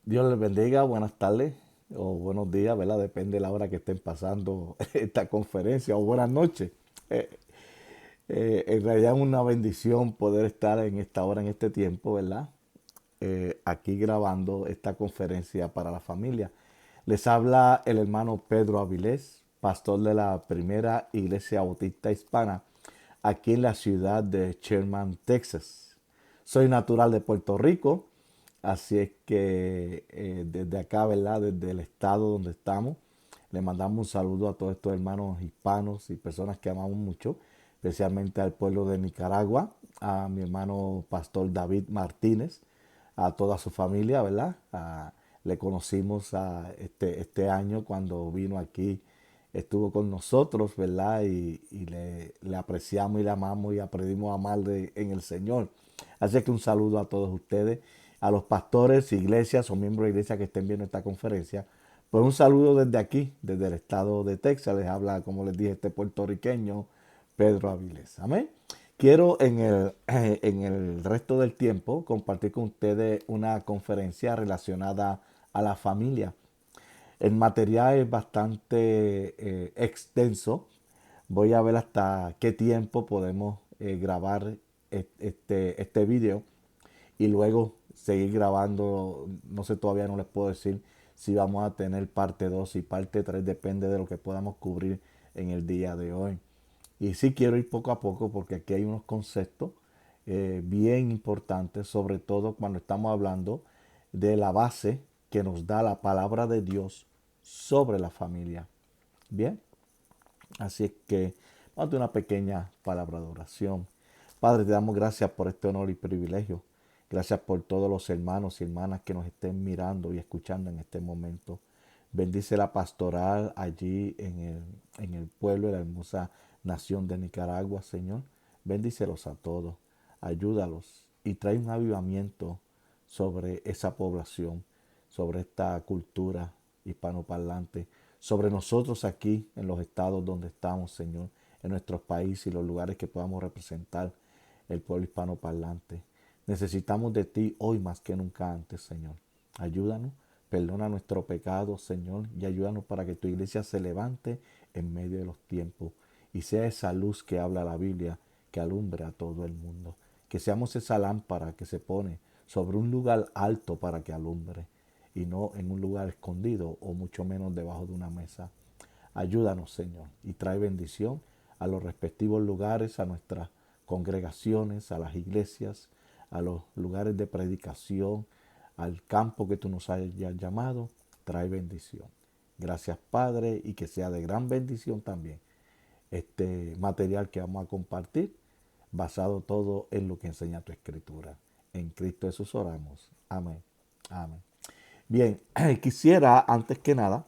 Dios les bendiga, buenas tardes o buenos días, ¿verdad? Depende de la hora que estén pasando esta conferencia o buenas noches. Eh, en realidad es una bendición poder estar en esta hora, en este tiempo, ¿verdad? Aquí grabando esta conferencia para la familia. Les habla el hermano Pedro Avilés, pastor de la primera iglesia bautista hispana aquí en la ciudad de Sherman, Texas. Soy natural de Puerto Rico, así es que desde acá, ¿verdad? Desde el estado donde estamos, le mandamos un saludo a todos estos hermanos hispanos y personas que amamos mucho, especialmente al pueblo de Nicaragua, a mi hermano pastor David Martínez, a toda su familia, ¿verdad? Le conocimos este año cuando vino aquí, estuvo con nosotros, ¿verdad? Le apreciamos y le amamos y aprendimos a amarle en el Señor. Así que un saludo a todos ustedes, a los pastores, iglesias o miembros de iglesia que estén viendo esta conferencia. Pues un saludo desde aquí, desde el estado de Texas. Les habla, como les dije, este puertorriqueño Pedro Avilés. Amén. Quiero en el resto del tiempo compartir con ustedes una conferencia relacionada a la familia. El material es bastante extenso. Voy a ver hasta qué tiempo podemos grabar este video y luego seguir grabando. No sé, todavía no les puedo decir si vamos a tener parte 2 y parte 3, depende de lo que podamos cubrir en el día de hoy. Y sí quiero ir poco a poco porque aquí hay unos conceptos bien importantes, sobre todo cuando estamos hablando de la base que nos da la palabra de Dios sobre la familia. Bien, así es que vamos a hacer una pequeña palabra de oración. Padre, te damos gracias por este honor y privilegio. Gracias por todos los hermanos y hermanas que nos estén mirando y escuchando en este momento. Bendice la pastoral allí en el pueblo de la hermosa nación de Nicaragua, Señor. Bendícelos a todos. Ayúdalos y trae un avivamiento sobre esa población, sobre esta cultura hispanoparlante, sobre nosotros aquí en los estados donde estamos, Señor, en nuestros países y los lugares que podamos representar el pueblo hispanoparlante. Necesitamos de ti hoy más que nunca antes, Señor. Ayúdanos, perdona nuestro pecado, Señor, y ayúdanos para que tu iglesia se levante en medio de los tiempos y sea esa luz que habla la Biblia que alumbre a todo el mundo. Que seamos esa lámpara que se pone sobre un lugar alto para que alumbre y no en un lugar escondido o mucho menos debajo de una mesa. Ayúdanos, Señor, y trae bendición a los respectivos lugares, a nuestras congregaciones, a las iglesias, a los lugares de predicación, al campo que tú nos hayas llamado. Trae bendición. Gracias, Padre, y que sea de gran bendición también este material que vamos a compartir, basado todo en lo que enseña tu escritura. En Cristo Jesús oramos. Amén. Amén. Bien, quisiera antes que nada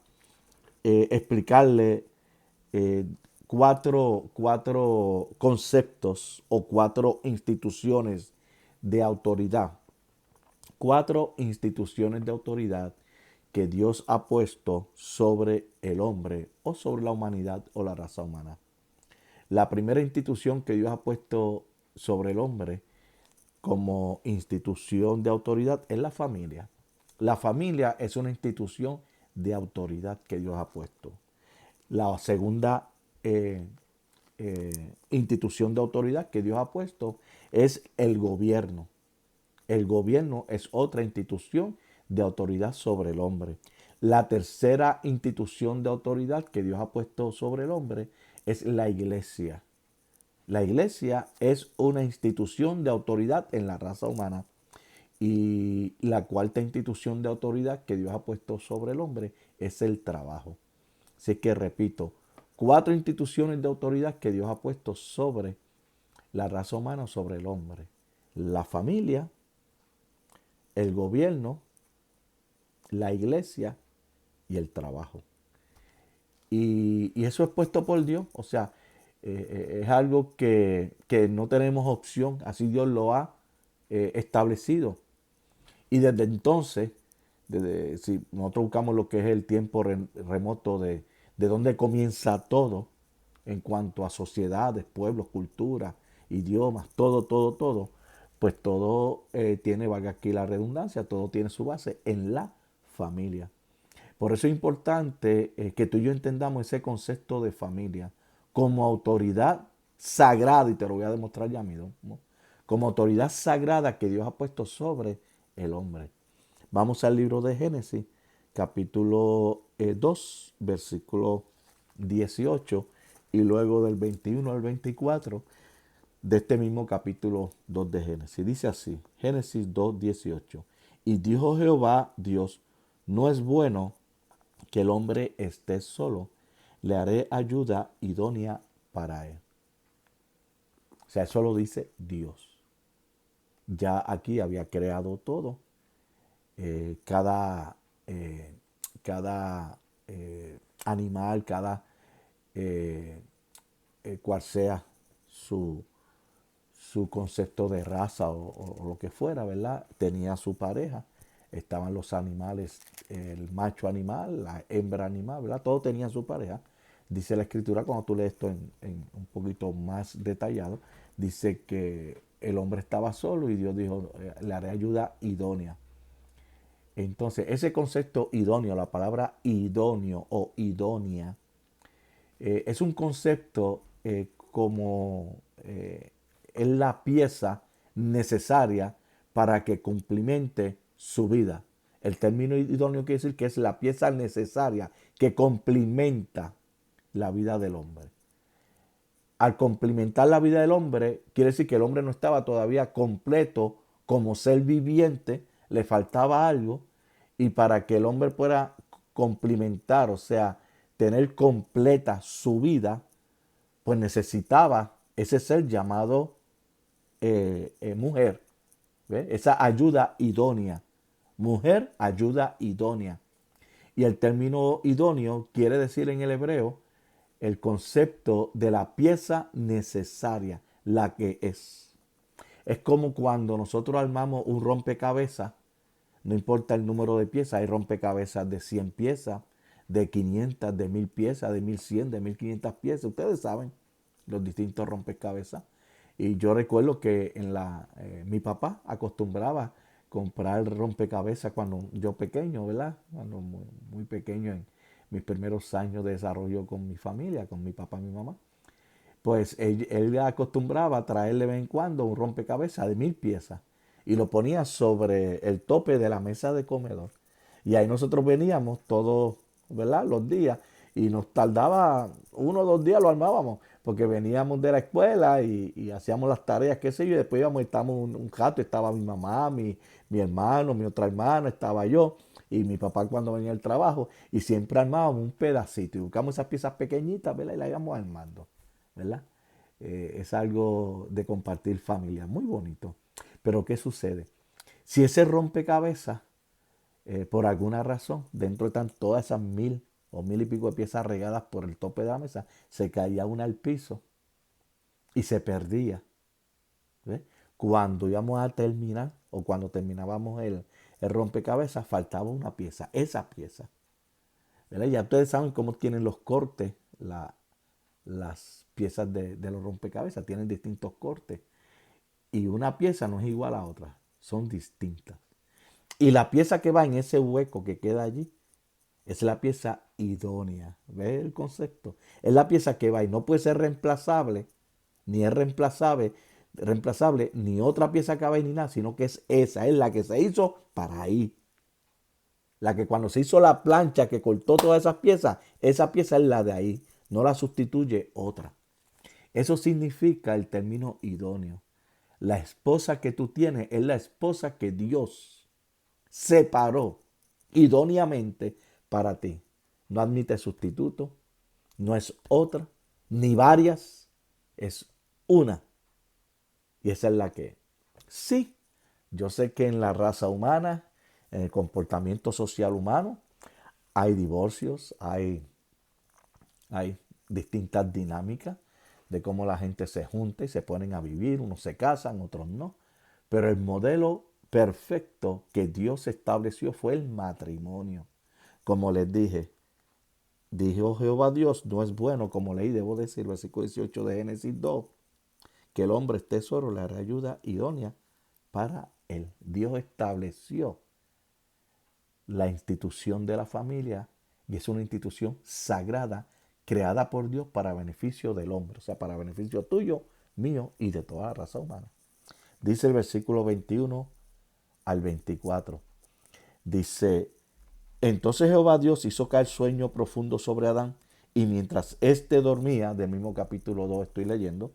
explicarle eh, cuatro conceptos o cuatro instituciones de autoridad. Cuatro instituciones de autoridad que Dios ha puesto sobre el hombre o sobre la humanidad o la raza humana. La primera institución que Dios ha puesto sobre el hombre como institución de autoridad es la familia. La familia es una institución de autoridad que Dios ha puesto. La segunda institución de autoridad que Dios ha puesto es el gobierno. El gobierno es otra institución de autoridad sobre el hombre. La tercera institución de autoridad que Dios ha puesto sobre el hombre es la iglesia. La iglesia es una institución de autoridad en la raza humana. Y la cuarta institución de autoridad que Dios ha puesto sobre el hombre es el trabajo. Así que repito, cuatro instituciones de autoridad que Dios ha puesto sobre la raza humana, sobre el hombre. La familia, el gobierno, la iglesia y el trabajo. Y eso es puesto por Dios. O sea, es algo que no tenemos opción. Así Dios lo ha establecido. Y desde entonces, si nosotros buscamos lo que es el tiempo remoto de dónde comienza todo en cuanto a sociedades, pueblos, culturas, idiomas, todo, pues todo tiene, valga aquí la redundancia, todo tiene su base en la familia. Por eso es importante que tú y yo entendamos ese concepto de familia como autoridad sagrada, y te lo voy a demostrar ya mismo, ¿no? Como autoridad sagrada que Dios ha puesto sobre el hombre. Vamos al libro de Génesis, capítulo 2, versículo 18, y luego del 21 al 24 de este mismo capítulo 2 de Génesis. Dice así, Génesis 2, 18. Y dijo Jehová Dios, no es bueno que el hombre esté solo, le haré ayuda idónea para él. O sea, eso lo dice Dios. Ya aquí había creado todo. Eh, cada eh, cada animal, cada cual sea su, su concepto de raza o lo que fuera, ¿verdad? Tenía su pareja. Estaban los animales, el macho animal, la hembra animal, ¿verdad? Todo tenía su pareja. Dice la escritura, cuando tú lees esto en un poquito más detallado, dice que el hombre estaba solo y Dios dijo, le haré ayuda idónea. Entonces, ese concepto idóneo, la palabra idóneo o idónea, es un concepto como es la pieza necesaria para que cumplimente su vida. El término idóneo quiere decir que es la pieza necesaria que complementa la vida del hombre. Al complementar la vida del hombre, quiere decir que el hombre no estaba todavía completo como ser viviente, le faltaba algo, y para que el hombre pueda complementar, o sea, tener completa su vida, pues necesitaba ese ser llamado mujer, ¿ve? Esa ayuda idónea. Mujer, ayuda idónea. Y el término idóneo quiere decir en el hebreo el concepto de la pieza necesaria, la que es. Es como cuando nosotros armamos un rompecabezas, no importa el número de piezas, hay rompecabezas de 100 piezas, de 500, de 1000 piezas, de 1100, de 1500 piezas. Ustedes saben los distintos rompecabezas. Y yo recuerdo que mi papá acostumbraba comprar rompecabezas cuando yo pequeño, ¿verdad? Cuando muy pequeño, en mis primeros años de desarrollo con mi familia, con mi papá y mi mamá. Pues él acostumbraba a traer de vez en cuando un rompecabezas de 1000 piezas y lo ponía sobre el tope de la mesa de comedor. Y ahí nosotros veníamos todos, ¿verdad? Los días, y nos tardaba 1 o 2 días lo armábamos, porque veníamos de la escuela y hacíamos las tareas, qué sé yo, y después íbamos, estábamos un rato, estaba mi mamá, mi hermano, mi otra hermana, estaba yo, y mi papá cuando venía del trabajo, y siempre armábamos un pedacito, y buscamos esas piezas pequeñitas, ¿verdad? Y las íbamos armando, ¿verdad? Es algo de compartir familia, muy bonito. Pero ¿qué sucede? Si ese rompecabezas, por alguna razón, dentro están todas esas 1000 o 1000 y pico de piezas regadas por el tope de la mesa, se caía una al piso y se perdía. ¿Ves? Cuando íbamos a terminar o cuando terminábamos el rompecabezas, faltaba una pieza, esa pieza. ¿Verdad? Ya ustedes saben cómo tienen los cortes, las piezas de los rompecabezas, tienen distintos cortes. Y una pieza no es igual a otra, son distintas. Y la pieza que va en ese hueco que queda allí es la pieza idónea. ¿Ves el concepto? Es la pieza que va y no puede ser reemplazable, ni es reemplazable, ni otra pieza que va ni nada, sino que es esa, es la que se hizo para ahí. La que cuando se hizo la plancha que cortó todas esas piezas, esa pieza es la de ahí, no la sustituye otra. Eso significa el término idóneo. La esposa que tú tienes es la esposa que Dios separó idóneamente para ti. No admite sustituto, no es otra, ni varias, es una. Y esa es la que es. Sí, yo sé que en la raza humana, en el comportamiento social humano, hay divorcios, hay distintas dinámicas de cómo la gente se junta y se ponen a vivir, unos se casan, otros no. Pero el modelo perfecto que Dios estableció fue el matrimonio. Como les dije, dijo Jehová Dios, no es bueno, como leí, debo decir, versículo 18 de Génesis 2, que el hombre esté solo, le hará ayuda idónea para él. Dios estableció la institución de la familia, y es una institución sagrada creada por Dios para beneficio del hombre, o sea, para beneficio tuyo, mío y de toda la raza humana. Dice el versículo 21 al 24. Dice, entonces Jehová Dios hizo caer sueño profundo sobre Adán, y mientras éste dormía, del mismo capítulo 2 estoy leyendo,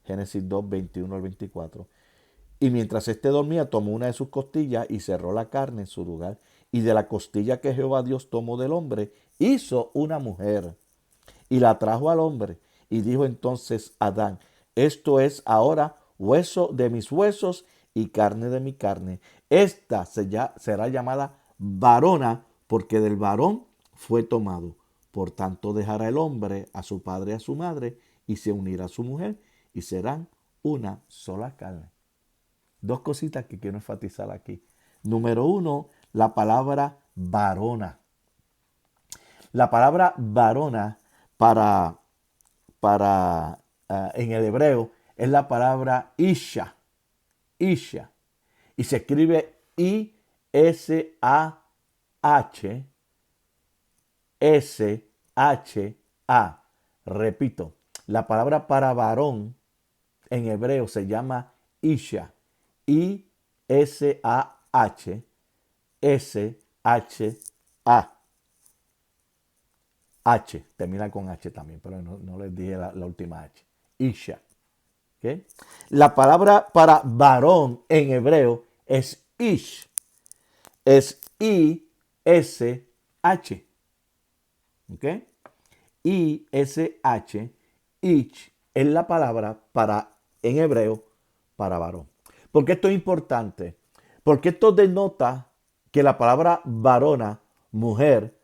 Génesis 2, 21 al 24, y mientras éste dormía, tomó una de sus costillas y cerró la carne en su lugar, y de la costilla que Jehová Dios tomó del hombre, hizo una mujer, y la trajo al hombre, y dijo entonces Adán, esto es ahora hueso de mis huesos y carne de mi carne. Esta será llamada varona, porque del varón fue tomado. Por tanto dejará el hombre a su padre y a su madre, y se unirá a su mujer, y serán una sola carne. Dos cositas que quiero enfatizar aquí. Número uno, la palabra varona. La palabra varona para, en el hebreo es la palabra isha. Isha. Y se escribe I-S-A-H. S-H-A. Repito, la palabra para varón en hebreo se llama isha. I-S-A-H. S-H-A. H, termina con H también, pero no les dije la última H. Isha. ¿Okay? La palabra para varón en hebreo es ish. Es I-S-H. ¿Ok? I-S-H. Ich es la palabra para, en hebreo, para varón. ¿Por qué esto es importante? Porque esto denota que la palabra varona, mujer,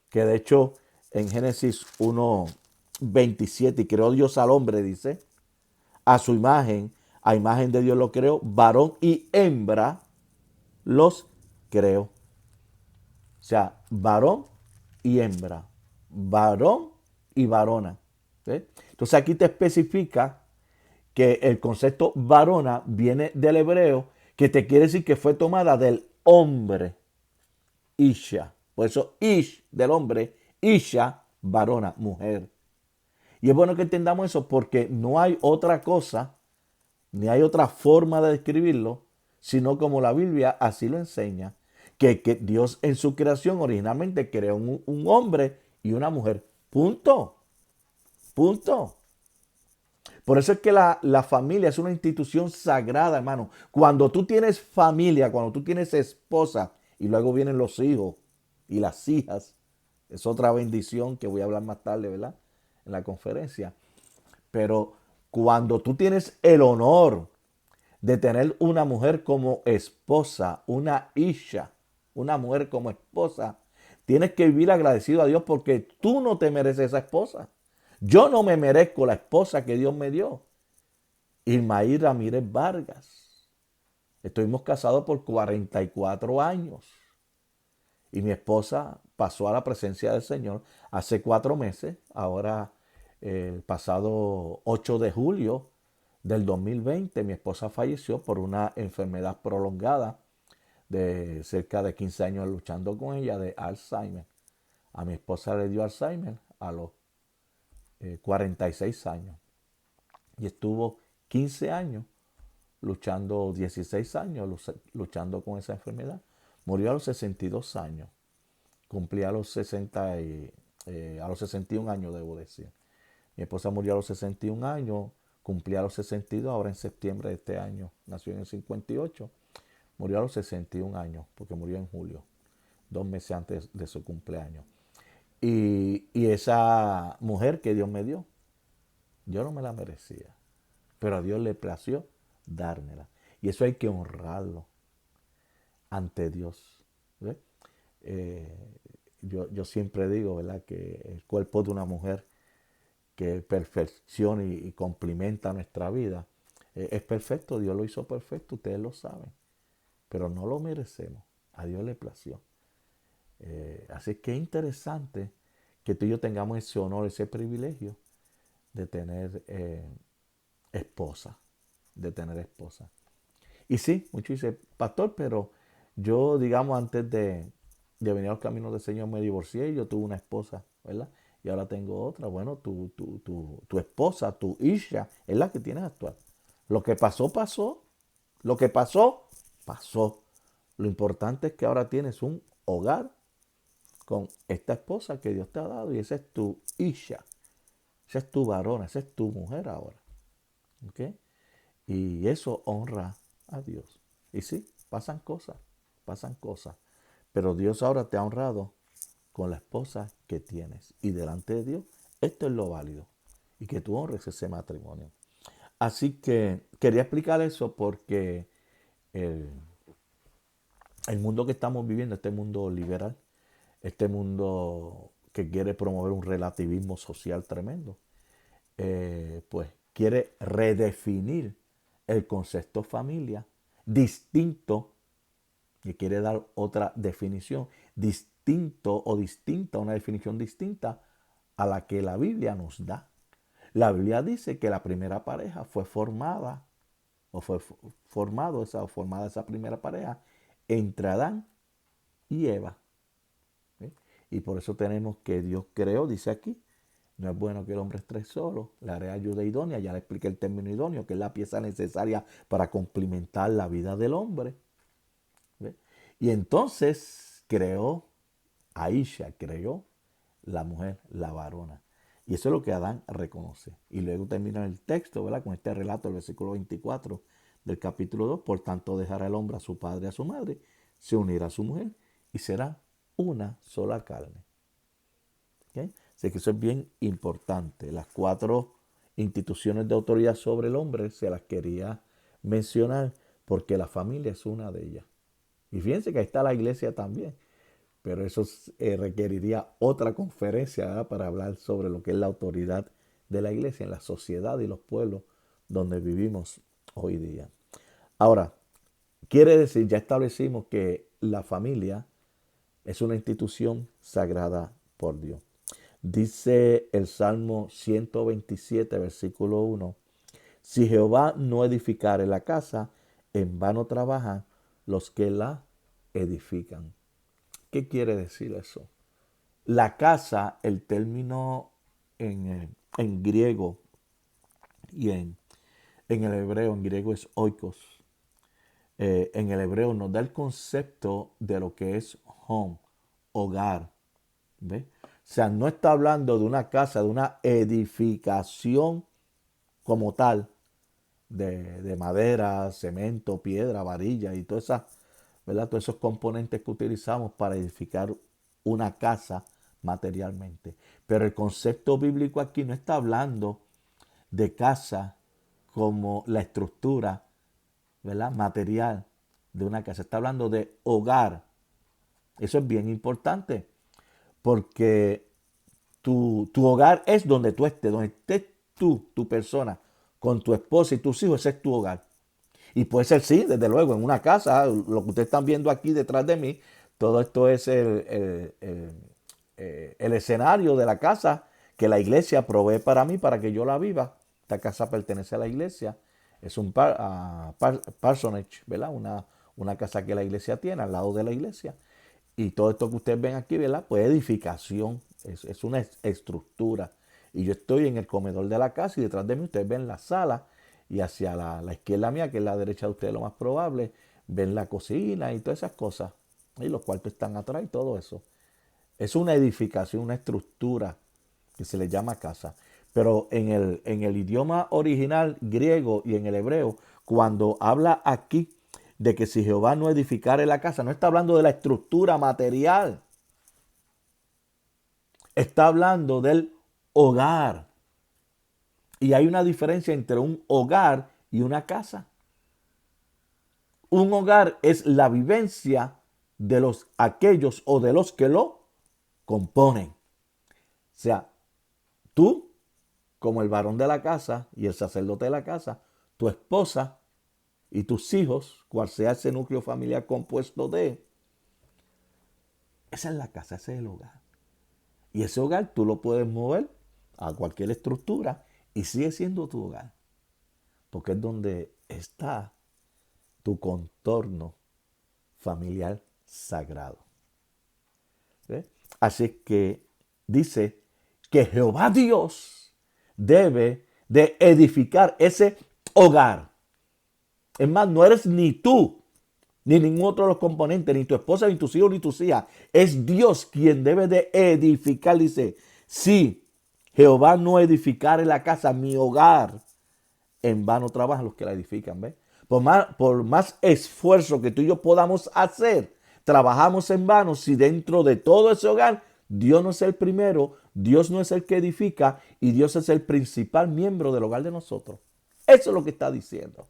que de hecho en Génesis 1:27, y creó Dios al hombre, dice, a su imagen, a imagen de Dios lo creó, varón y hembra los creó. O sea, varón y hembra, varón y varona. ¿Sí? Entonces aquí te especifica que el concepto varona viene del hebreo, que te quiere decir que fue tomada del hombre, Isha. Por eso Ish del hombre, Isha, varona, mujer. Y es bueno que entendamos eso porque no hay otra cosa, ni hay otra forma de describirlo, sino como la Biblia así lo enseña, que Dios en su creación originalmente creó un hombre y una mujer. Punto. Punto. Por eso es que la familia es una institución sagrada, hermano. Cuando tú tienes familia, cuando tú tienes esposa y luego vienen los hijos y las hijas, es otra bendición que voy a hablar más tarde, ¿verdad? En la conferencia. Pero cuando tú tienes el honor de tener una mujer como esposa, una isha, una mujer como esposa, tienes que vivir agradecido a Dios porque tú no te mereces esa esposa. Yo no me merezco la esposa que Dios me dio. Irmaí Ramírez Vargas. Estuvimos casados por 44 años. Y mi esposa pasó a la presencia del Señor hace 4 meses. Ahora, el pasado 8 de julio del 2020, mi esposa falleció por una enfermedad prolongada de cerca de 15 años luchando con ella de Alzheimer. A mi esposa le dio Alzheimer a los 46 años. Y estuvo 15 años luchando, 16 años luchando con esa enfermedad. Murió a los 62 años. Cumplía a los 60 a los 61 años, debo decir. Mi esposa murió a los 61 años, cumplía a los 62, ahora en septiembre de este año. Nació en el 58, murió a los 61 años, porque murió en julio, 2 meses antes de su cumpleaños. Y esa mujer que Dios me dio, yo no me la merecía, pero a Dios le plació dármela. Y eso hay que honrarlo ante Dios. ¿Ve? Yo siempre digo, ¿verdad?, que el cuerpo de una mujer que perfecciona y complementa nuestra vida es perfecto. Dios lo hizo perfecto, ustedes lo saben, pero no lo merecemos. A Dios le plació. Así que es interesante que tú y yo tengamos ese honor, ese privilegio de tener esposa, de tener esposa. Y sí, muchos dicen, pastor, pero yo, digamos, antes de de venir a los caminos del Señor me divorcié y yo tuve una esposa, ¿verdad? Y ahora tengo otra. Bueno, tu esposa, tu Isha, es la que tienes actual. Lo que pasó, pasó. Lo que pasó, pasó. Lo importante es que ahora tienes un hogar con esta esposa que Dios te ha dado y esa es tu Isha. Esa es tu varona, esa es tu mujer ahora. ¿Ok? Y eso honra a Dios. Y sí, pasan cosas, pasan cosas. Pero Dios ahora te ha honrado con la esposa que tienes. Y delante de Dios, esto es lo válido. Y que tú honres ese matrimonio. Así que quería explicar eso porque el, el mundo que estamos viviendo, este mundo liberal, este mundo que quiere promover un relativismo social tremendo, pues quiere redefinir el concepto familia distinto, que quiere dar otra definición, distinto o distinta, una definición distinta a la que la Biblia nos da. La Biblia dice que la primera pareja fue formada, o fue formada esa primera pareja entre Adán y Eva. ¿Sí? Y por eso tenemos que Dios creó, dice aquí, no es bueno que el hombre esté solo, le haré ayuda idónea, ya le expliqué el término idóneo, que es la pieza necesaria para complementar la vida del hombre. ¿Ve? Y entonces creó a Isha, creó la mujer, la varona. Y eso es lo que Adán reconoce. Y luego termina el texto, ¿verdad? Con este relato, el versículo 24 del capítulo 2. Por tanto, dejará el hombre a su padre y a su madre, se unirá a su mujer y será una sola carne. ¿Okay? Así que eso es bien importante. Las cuatro instituciones de autoridad sobre el hombre se las quería mencionar porque la familia es una de ellas. Y fíjense que ahí está la iglesia también, pero eso requeriría otra conferencia, ¿verdad? Para hablar sobre lo que es la autoridad de la iglesia en la sociedad y los pueblos donde vivimos hoy día. Ahora, quiere decir, ya establecimos que la familia es una institución sagrada por Dios. Dice el Salmo 127, versículo 1, si Jehová no edificare la casa, en vano trabajan los que la edifican. ¿Qué quiere decir eso? La casa, el término en griego y en el hebreo, en griego es oikos. En el hebreo nos da el concepto de lo que es home, hogar. ¿Ve? O sea, no está hablando de una casa, de una edificación como tal, de madera, cemento, piedra, varilla y todas esas, ¿verdad? Todos esos componentes que utilizamos para edificar una casa materialmente. Pero el concepto bíblico aquí no está hablando de casa como la estructura, ¿verdad? Material de una casa. Está hablando de hogar. Eso es bien importante porque tu hogar es donde estés tú, tu persona, con tu esposa y tus hijos, ese es tu hogar. Y puede ser, sí, desde luego, en una casa, lo que ustedes están viendo aquí detrás de mí, todo esto es el escenario de la casa que la iglesia provee para mí, para que yo la viva. Esta casa pertenece a la iglesia, es un parsonage, ¿verdad? Una casa que la iglesia tiene al lado de la iglesia. Y todo esto que ustedes ven aquí, ¿verdad? Pues edificación, es una estructura. Y yo estoy en el comedor de la casa y detrás de mí ustedes ven la sala y hacia la izquierda mía, que es la derecha de ustedes lo más probable, ven la cocina y todas esas cosas. Y los cuartos están atrás y todo eso. Es una edificación, una estructura que se le llama casa. Pero en el idioma original griego y en el hebreo, cuando habla aquí de que si Jehová no edificare la casa, no está hablando de la estructura material, está hablando del hogar. Y hay una diferencia entre un hogar y una casa. Un hogar es la vivencia de los aquellos o de los que lo componen. O sea, tú como el varón de la casa y el sacerdote de la casa, tu esposa y tus hijos, cual sea ese núcleo familiar compuesto de, esa es la casa, ese es el hogar. Y ese hogar tú lo puedes mover a cualquier estructura y sigue siendo tu hogar, porque es donde está tu contorno familiar sagrado. ¿Ve? Así que dice que Jehová Dios debe de edificar ese hogar. Es más, no eres ni tú, ni ningún otro de los componentes, ni tu esposa, ni tus hijos, ni tus hijas. Es Dios quien debe de edificar. Dice, si Jehová no edificare la casa, mi hogar, en vano trabajan los que la edifican. ¿Ves? Por más esfuerzo que tú y yo podamos hacer, trabajamos en vano si dentro de todo ese hogar Dios no es el primero, Dios no es el que edifica y Dios es el principal miembro del hogar de nosotros. Eso es lo que está diciendo.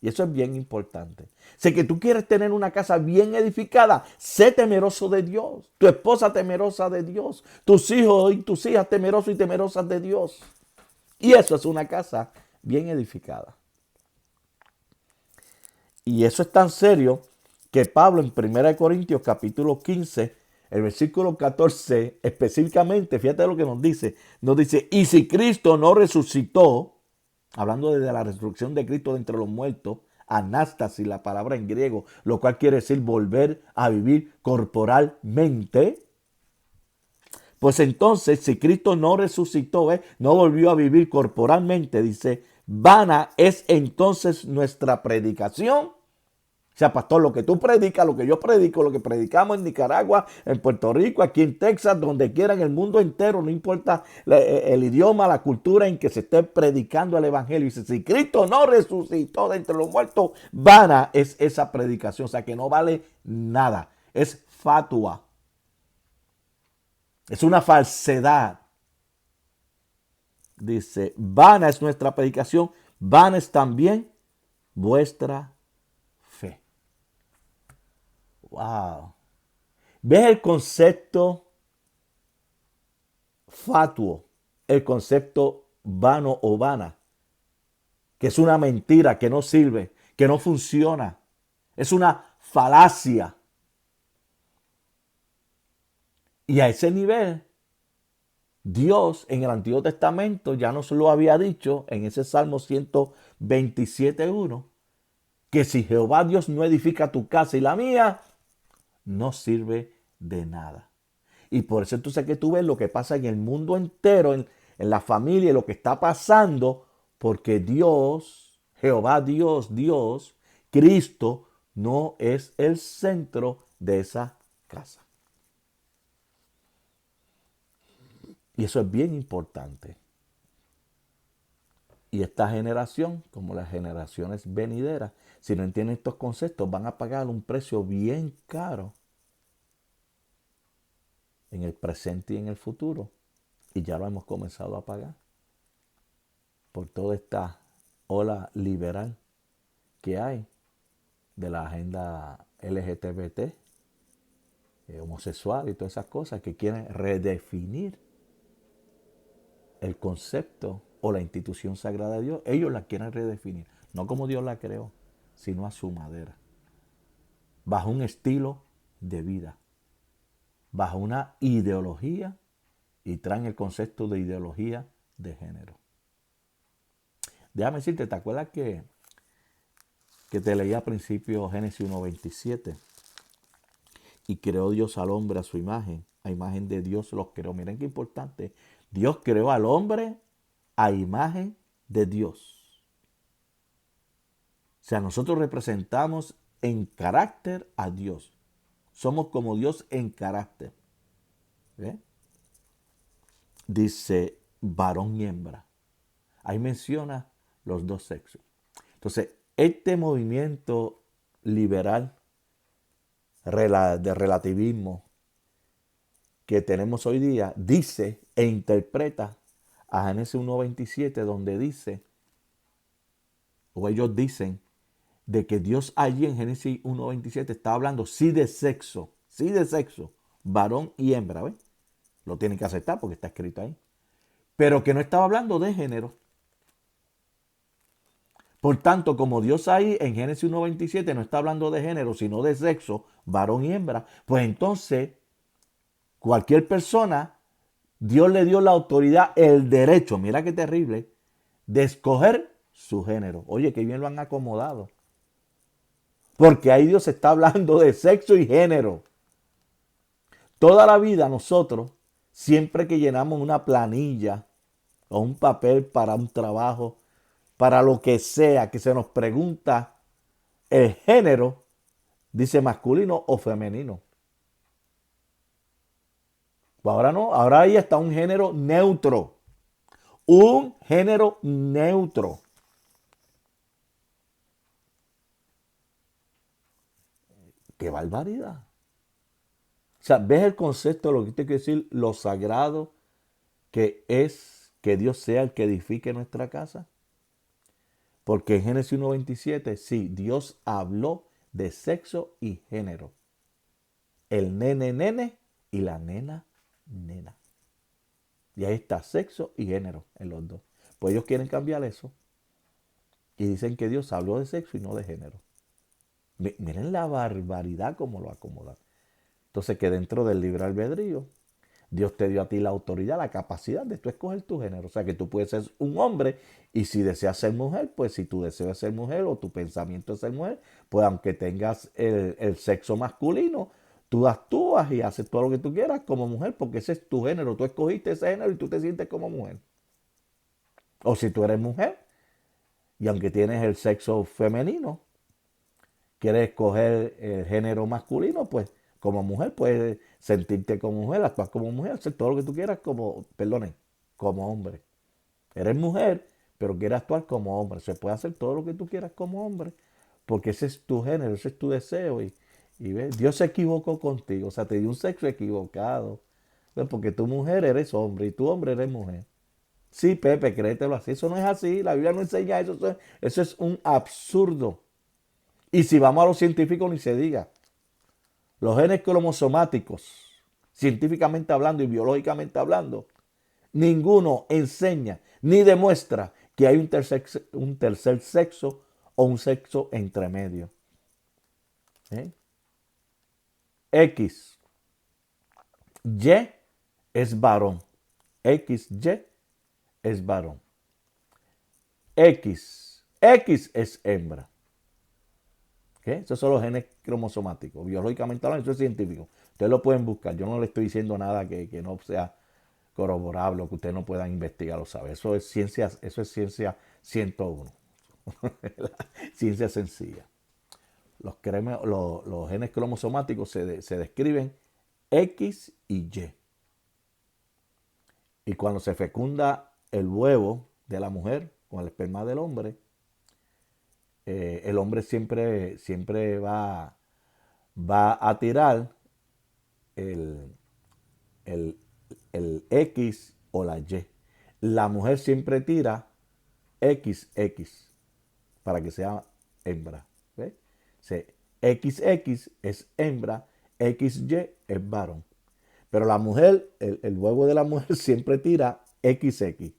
Y eso es bien importante. Sé que tú quieres tener una casa bien edificada, sé temeroso de Dios. Tu esposa temerosa de Dios. Tus hijos y tus hijas temerosos y temerosas de Dios. Y eso es una casa bien edificada. Y eso es tan serio que Pablo en 1 Corintios capítulo 15, el versículo 14, específicamente, fíjate lo que nos dice. Nos dice, y si Cristo no resucitó, hablando de la resurrección de Cristo de entre los muertos, anástasis, la palabra en griego, lo cual quiere decir volver a vivir corporalmente. Pues entonces, si Cristo no resucitó, no volvió a vivir corporalmente, dice, vana es entonces nuestra predicación. O sea, pastor, lo que tú predicas, lo que yo predico, lo que predicamos en Nicaragua, en Puerto Rico, aquí en Texas, donde quiera, en el mundo entero, no importa el idioma, la cultura en que se esté predicando el evangelio. Dice, si Cristo no resucitó de entre los muertos, vana es esa predicación. O sea, que no vale nada. Es fatua. Es una falsedad. Dice, vana es nuestra predicación, vana es también vuestra fe. Wow. ¿Ves el concepto fatuo? El concepto vano o vana. Que es una mentira, que no sirve, que no funciona. Es una falacia. Y a ese nivel, Dios en el Antiguo Testamento ya nos lo había dicho en ese Salmo 127:1, que si Jehová Dios no edifica tu casa y la mía, no sirve de nada. Y por eso entonces que tú ves lo que pasa en el mundo entero, en la familia, lo que está pasando, porque Dios, Jehová Dios, Cristo, no es el centro de esa casa. Y eso es bien importante. Y esta generación, como las generaciones venideras, si no entienden estos conceptos, van a pagar un precio bien caro en el presente y en el futuro. Y ya lo hemos comenzado a pagar por toda esta ola liberal que hay de la agenda LGBT, homosexual y todas esas cosas que quieren redefinir el concepto o la institución sagrada de Dios. Ellos la quieren redefinir, no como Dios la creó, sino a su manera, bajo un estilo de vida, bajo una ideología, y traen el concepto de ideología de género. Déjame decirte, ¿te acuerdas que te leí al principio Génesis 1:27? Y creó Dios al hombre a su imagen, a imagen de Dios los creó. Miren qué importante. Dios creó al hombre a imagen de Dios. O sea, nosotros representamos en carácter a Dios. Somos como Dios en carácter. ¿Ve? Dice varón y hembra. Ahí menciona los dos sexos. Entonces, este movimiento liberal de relativismo que tenemos hoy día dice e interpreta a Génesis 1:27, donde dice, o ellos dicen, de que Dios allí en Génesis 1:27 está hablando sí de sexo, varón y hembra, ¿ves? Lo tienen que aceptar porque está escrito ahí. Pero que no estaba hablando de género. Por tanto, como Dios ahí en Génesis 1:27 no está hablando de género, sino de sexo, varón y hembra, pues entonces cualquier persona, Dios le dio la autoridad, el derecho, mira qué terrible, de escoger su género. Oye, qué bien lo han acomodado. Porque ahí Dios está hablando de sexo y género. Toda la vida nosotros, siempre que llenamos una planilla o un papel para un trabajo, para lo que sea, que se nos pregunta el género, dice masculino o femenino. Pues ahora no, ahora ahí está un género neutro. Un género neutro. ¡Qué barbaridad! O sea, ¿ves el concepto de lo que te quiere decir? Lo sagrado que es que Dios sea el que edifique nuestra casa. Porque en Génesis 1:27, sí, Dios habló de sexo y género. El nene, nene y la nena, nena. Y ahí está sexo y género en los dos. Pues ellos quieren cambiar eso. Y dicen que Dios habló de sexo y no de género. Miren la barbaridad como lo acomodan. Entonces que dentro del libre albedrío, Dios te dio a ti la autoridad, la capacidad de tú escoger tu género. O sea que tú puedes ser un hombre y si deseas ser mujer, pues si tu deseo es ser mujer o tu pensamiento es ser mujer, pues aunque tengas el sexo masculino, tú actúas y haces todo lo que tú quieras como mujer porque ese es tu género. Tú escogiste ese género y tú te sientes como mujer. O si tú eres mujer y aunque tienes el sexo femenino, quieres escoger el género masculino, pues como mujer puedes sentirte como mujer, actuar como mujer, hacer todo lo que tú quieras como, perdonen, como hombre. Eres mujer, pero quieres actuar como hombre. Se puede hacer todo lo que tú quieras como hombre, porque ese es tu género, ese es tu deseo. Y ¿ves? Dios se equivocó contigo, o sea, te dio un sexo equivocado. ¿Ves? Porque tú mujer eres hombre y tú hombre eres mujer. Sí, Pepe, créetelo así. Eso no es así. La Biblia no enseña eso. Eso es un absurdo. Y si vamos a los científicos, ni se diga. Los genes cromosomáticos, científicamente hablando y biológicamente hablando, ninguno enseña ni demuestra que hay un tercer sexo o un sexo entre medio. ¿Eh? X, Y es varón. X, Y es varón. X es hembra. ¿Okay? Esos son los genes cromosomáticos. Biológicamente hablando, eso es científico. Ustedes lo pueden buscar. Yo no le estoy diciendo nada que no sea corroborable o que ustedes no puedan investigar o saber. Eso es ciencia 101. Ciencia sencilla. Los genes cromosomáticos se describen X y Y. Y cuando se fecunda el huevo de la mujer con el esperma del hombre, el hombre siempre va a tirar el, el, el X o la Y. La mujer siempre tira XX para que sea hembra. ¿Ves? XX es hembra, XY es varón. Pero la mujer, el huevo de la mujer siempre tira XX.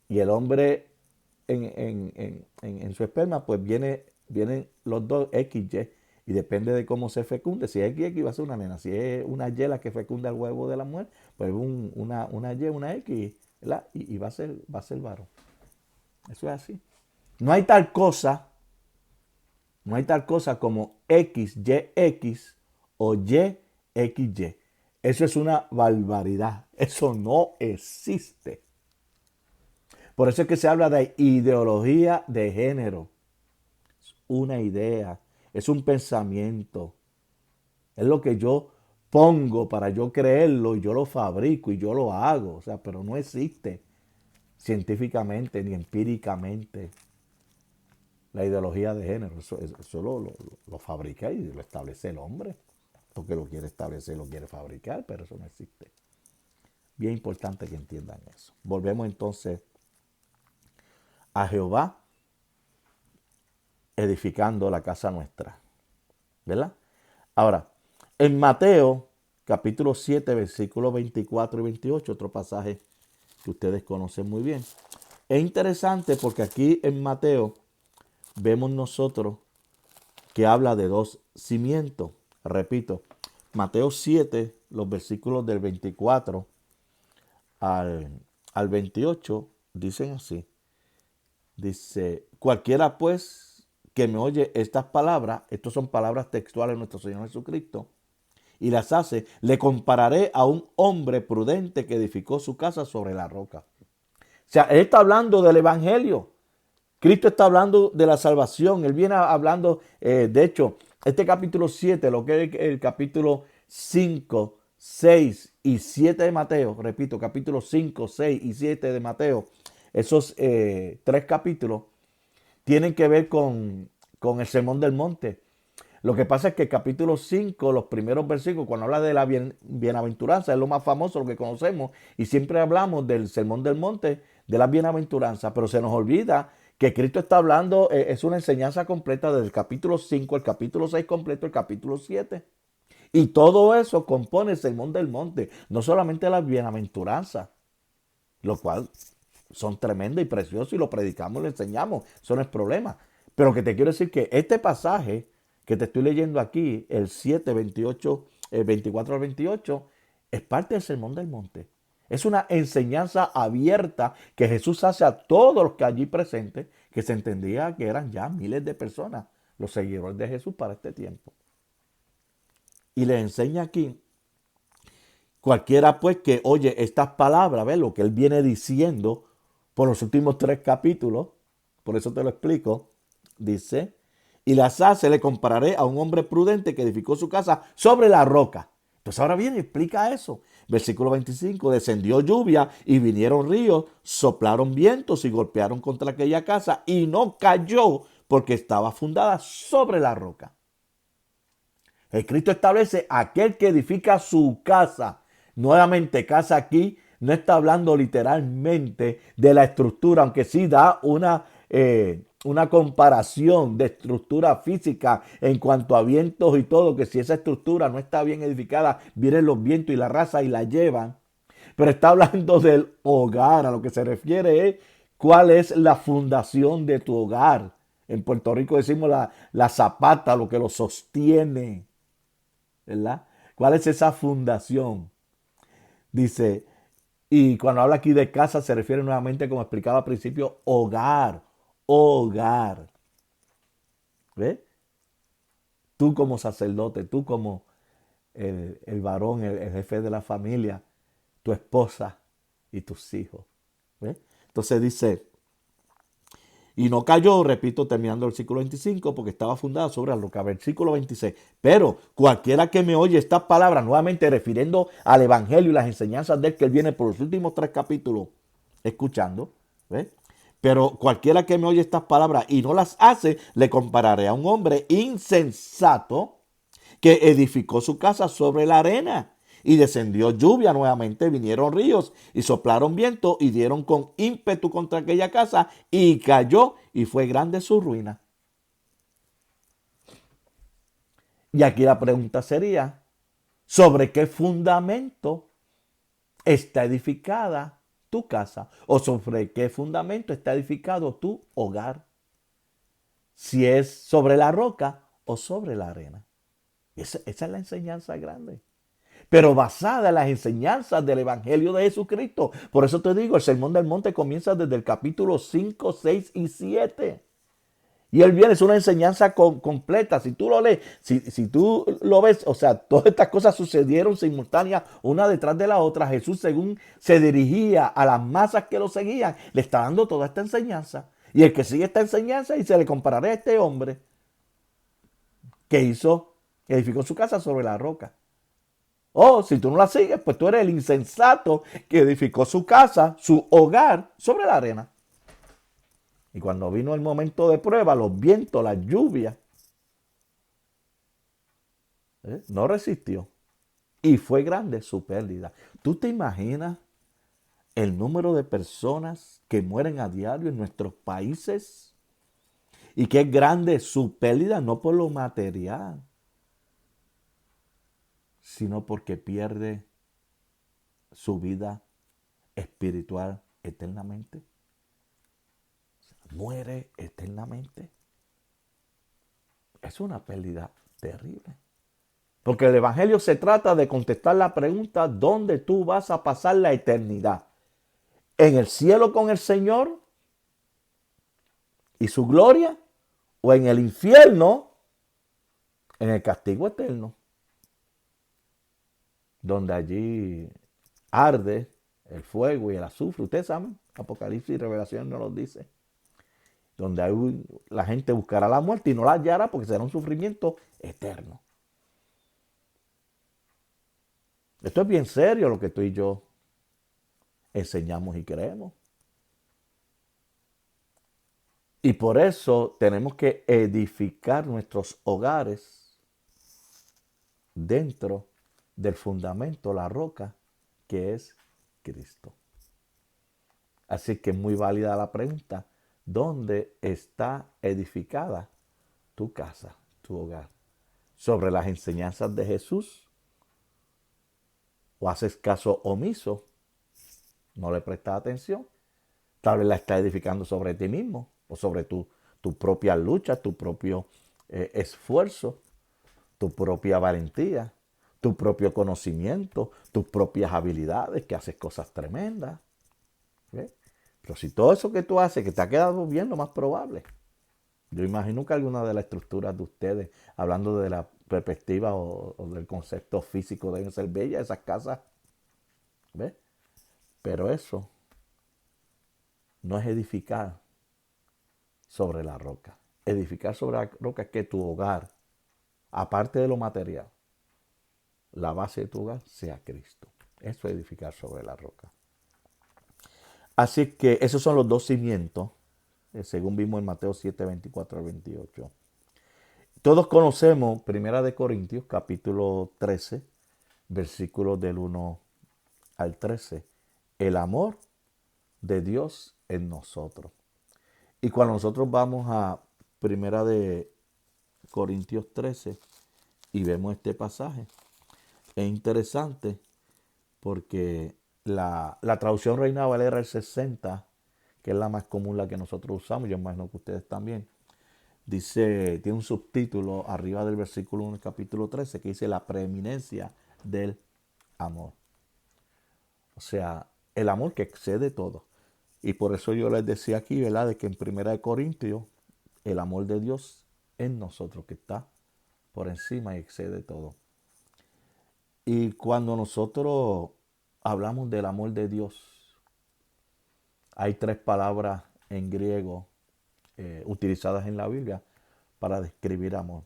Y el hombre en su esperma, pues vienen los dos XY. Y depende de cómo se fecunde. Si es XX va a ser una nena. Si es una Y la que fecunda el huevo de la mujer, pues una Y, una X, ¿verdad? Y va a ser varón. Eso es así. No hay tal cosa, no hay tal cosa como XYX o YXY. Eso es una barbaridad. Eso no existe. Por eso es que se habla de ideología de género. Es una idea, es un pensamiento. Es lo que yo pongo para yo creerlo y yo lo fabrico y yo lo hago. O sea, pero no existe científicamente ni empíricamente la ideología de género. Eso lo fabrica y lo establece el hombre. Porque lo quiere establecer, lo quiere fabricar, pero eso no existe. Bien importante que entiendan eso. Volvemos entonces a Jehová edificando la casa nuestra. ¿Verdad? Ahora, en Mateo capítulo 7, versículos 24 y 28, otro pasaje que ustedes conocen muy bien. Es interesante porque aquí en Mateo vemos nosotros que habla de dos cimientos. Repito, Mateo 7, los versículos del 24 al 28 dicen así. Dice, cualquiera pues que me oye estas palabras, estas son palabras textuales de nuestro Señor Jesucristo, y las hace, le compararé a un hombre prudente que edificó su casa sobre la roca. O sea, él está hablando del evangelio. Cristo está hablando de la salvación. Él viene hablando, de hecho, este capítulo 7, lo que es el capítulo 5, 6 y 7 de Mateo, repito, capítulo 5, 6 y 7 de Mateo, esos tres capítulos tienen que ver con el Sermón del Monte. Lo que pasa es que el capítulo 5, los primeros versículos, cuando habla de la bienaventuranza, es lo más famoso, lo que conocemos, y siempre hablamos del Sermón del Monte, de la bienaventuranza, pero se nos olvida que Cristo está hablando, es una enseñanza completa desde el capítulo 5, el capítulo 6 completo, el capítulo 7. Y todo eso compone el Sermón del Monte, no solamente la bienaventuranza, lo cual son tremendos y preciosos y lo predicamos y lo enseñamos, eso no es problema. Pero que te quiero decir que este pasaje que te estoy leyendo aquí, el 7, 28, 24 al 28, es parte del Sermón del Monte. Es una enseñanza abierta que Jesús hace a todos los que allí presentes, que se entendía que eran ya miles de personas, los seguidores de Jesús para este tiempo. Y les enseña aquí, cualquiera pues que oye estas palabras, ¿ves? Lo que él viene diciendo por los últimos 3 capítulos, por eso te lo explico, dice, y las hace, le compararé a un hombre prudente que edificó su casa sobre la roca. Entonces ahora viene y explica eso. Versículo 25, descendió lluvia y vinieron ríos, soplaron vientos y golpearon contra aquella casa y no cayó porque estaba fundada sobre la roca. El Cristo establece aquel que edifica su casa. Nuevamente, casa aquí no está hablando literalmente de la estructura, aunque sí da una comparación de estructura física en cuanto a vientos y todo, que si esa estructura no está bien edificada, vienen los vientos y la raza y la llevan. Pero está hablando del hogar, a lo que se refiere es cuál es la fundación de tu hogar. En Puerto Rico decimos la zapata, lo que lo sostiene, ¿verdad? ¿Cuál es esa fundación? Dice, y cuando habla aquí de casa se refiere nuevamente, como explicaba al principio, hogar, hogar. ¿Ves? Tú como sacerdote, tú como el varón, el jefe de la familia, tu esposa y tus hijos. ¿Ves? Entonces dice, y no cayó, repito, terminando el versículo 25, porque estaba fundada sobre la roca. Versículo 26. Pero cualquiera que me oye estas palabras, nuevamente refiriendo al evangelio y las enseñanzas de él, que él viene por los últimos 3 capítulos escuchando, ¿ves? Pero cualquiera que me oye estas palabras y no las hace, le compararé a un hombre insensato que edificó su casa sobre la arena. Y descendió lluvia nuevamente, vinieron ríos y soplaron viento y dieron con ímpetu contra aquella casa y cayó y fue grande su ruina. Y aquí la pregunta sería, ¿sobre qué fundamento está edificada tu casa? ¿O sobre qué fundamento está edificado tu hogar? Si es sobre la roca o sobre la arena. Esa es la enseñanza grande, pero basada en las enseñanzas del Evangelio de Jesucristo. Por eso te digo, el Sermón del Monte comienza desde el capítulo 5, 6 y 7. Y él viene, es una enseñanza completa. Si tú lo lees, si tú lo ves, o sea, todas estas cosas sucedieron simultáneas, una detrás de la otra. Jesús, según se dirigía a las masas que lo seguían, le está dando toda esta enseñanza. Y el que sigue esta enseñanza, y se le comparará a este hombre que edificó su casa sobre la roca. O si tú no la sigues, pues tú eres el insensato que edificó su casa, su hogar, sobre la arena. Y cuando vino el momento de prueba, los vientos, la lluvia, no resistió. Y fue grande su pérdida. ¿Tú te imaginas el número de personas que mueren a diario en nuestros países? Y qué grande su pérdida, no por lo material, sino porque pierde su vida espiritual eternamente. Muere eternamente. Es una pérdida terrible. Porque el Evangelio se trata de contestar la pregunta: ¿dónde tú vas a pasar la eternidad? ¿En el cielo con el Señor y su gloria? ¿O en el infierno, en el castigo eterno? donde allí arde el fuego y el azufre. Ustedes saben, Apocalipsis y Revelación nos lo dice. Donde la gente buscará la muerte y no la hallará porque será un sufrimiento eterno. Esto es bien serio lo que tú y yo enseñamos y creemos. Y por eso tenemos que edificar nuestros hogares dentro del fundamento, la roca, que es Cristo. Así que es muy válida la pregunta, ¿dónde está edificada tu casa, tu hogar? ¿Sobre las enseñanzas de Jesús? ¿O haces caso omiso? ¿No le prestas atención? Tal vez la estás edificando sobre ti mismo o sobre tu propia lucha, tu propio esfuerzo, tu propia valentía, tu propio conocimiento, tus propias habilidades, que haces cosas tremendas. ¿Ves? Pero si todo eso que tú haces, que te ha quedado bien, lo más probable. Yo imagino que alguna de las estructuras de ustedes, hablando de la perspectiva o del concepto físico, deben ser bellas esas casas. ¿Ves? Pero eso no es edificar sobre la roca. Edificar sobre la roca es que tu hogar, aparte de lo material, la base de tu hogar sea Cristo. Eso es edificar sobre la roca. Así que esos son los dos cimientos, según vimos en Mateo 7, 24 al 28. Todos conocemos 1 Corintios capítulo 13, versículos del 1 al 13. El amor de Dios en nosotros. Y cuando nosotros vamos a 1 Corintios 13 y vemos este pasaje, es interesante porque la traducción Reina Valera del 60, que es la más común, la que nosotros usamos, yo imagino que ustedes también, dice, tiene un subtítulo arriba del versículo 1 del capítulo 13 que dice la preeminencia del amor. O sea, el amor que excede todo. Y por eso yo les decía aquí, ¿verdad? De que en 1 Corintios, el amor de Dios en nosotros, que está por encima y excede todo. Y cuando nosotros hablamos del amor de Dios, hay tres palabras en griego utilizadas en la Biblia para describir amor.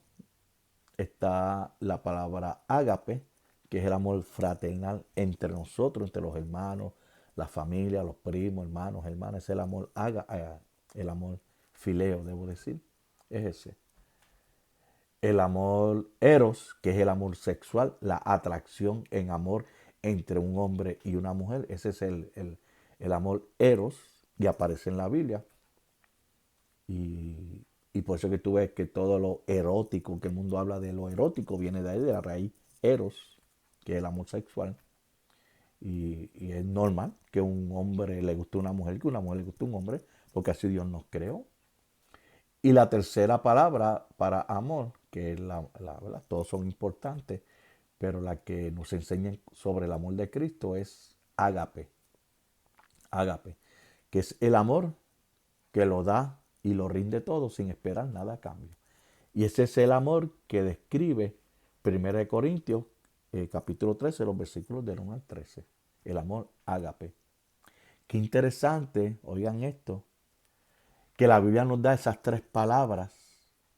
Está la palabra ágape, que es el amor fraternal entre nosotros, entre los hermanos, la familia, los primos, hermanos, hermanas. Es el amor el amor fileo, debo decir. Es ese. El amor eros, que es el amor sexual, la atracción en amor entre un hombre y una mujer. Ese es el amor eros y aparece en la Biblia. Y por eso que tú ves que todo lo erótico, que el mundo habla de lo erótico, viene de ahí, de la raíz eros, que es el amor sexual. Y es normal que un hombre le guste a una mujer, que una mujer le guste a un hombre, porque así Dios nos creó. Y la tercera palabra para amor, que es ¿verdad? Todos son importantes, pero la que nos enseña sobre el amor de Cristo es ágape. Ágape, que es el amor que lo da y lo rinde todo sin esperar nada a cambio. Y ese es el amor que describe 1 Corintios capítulo 13, los versículos del 1 al 13. El amor ágape. Qué interesante, oigan esto, que la Biblia nos da esas tres palabras,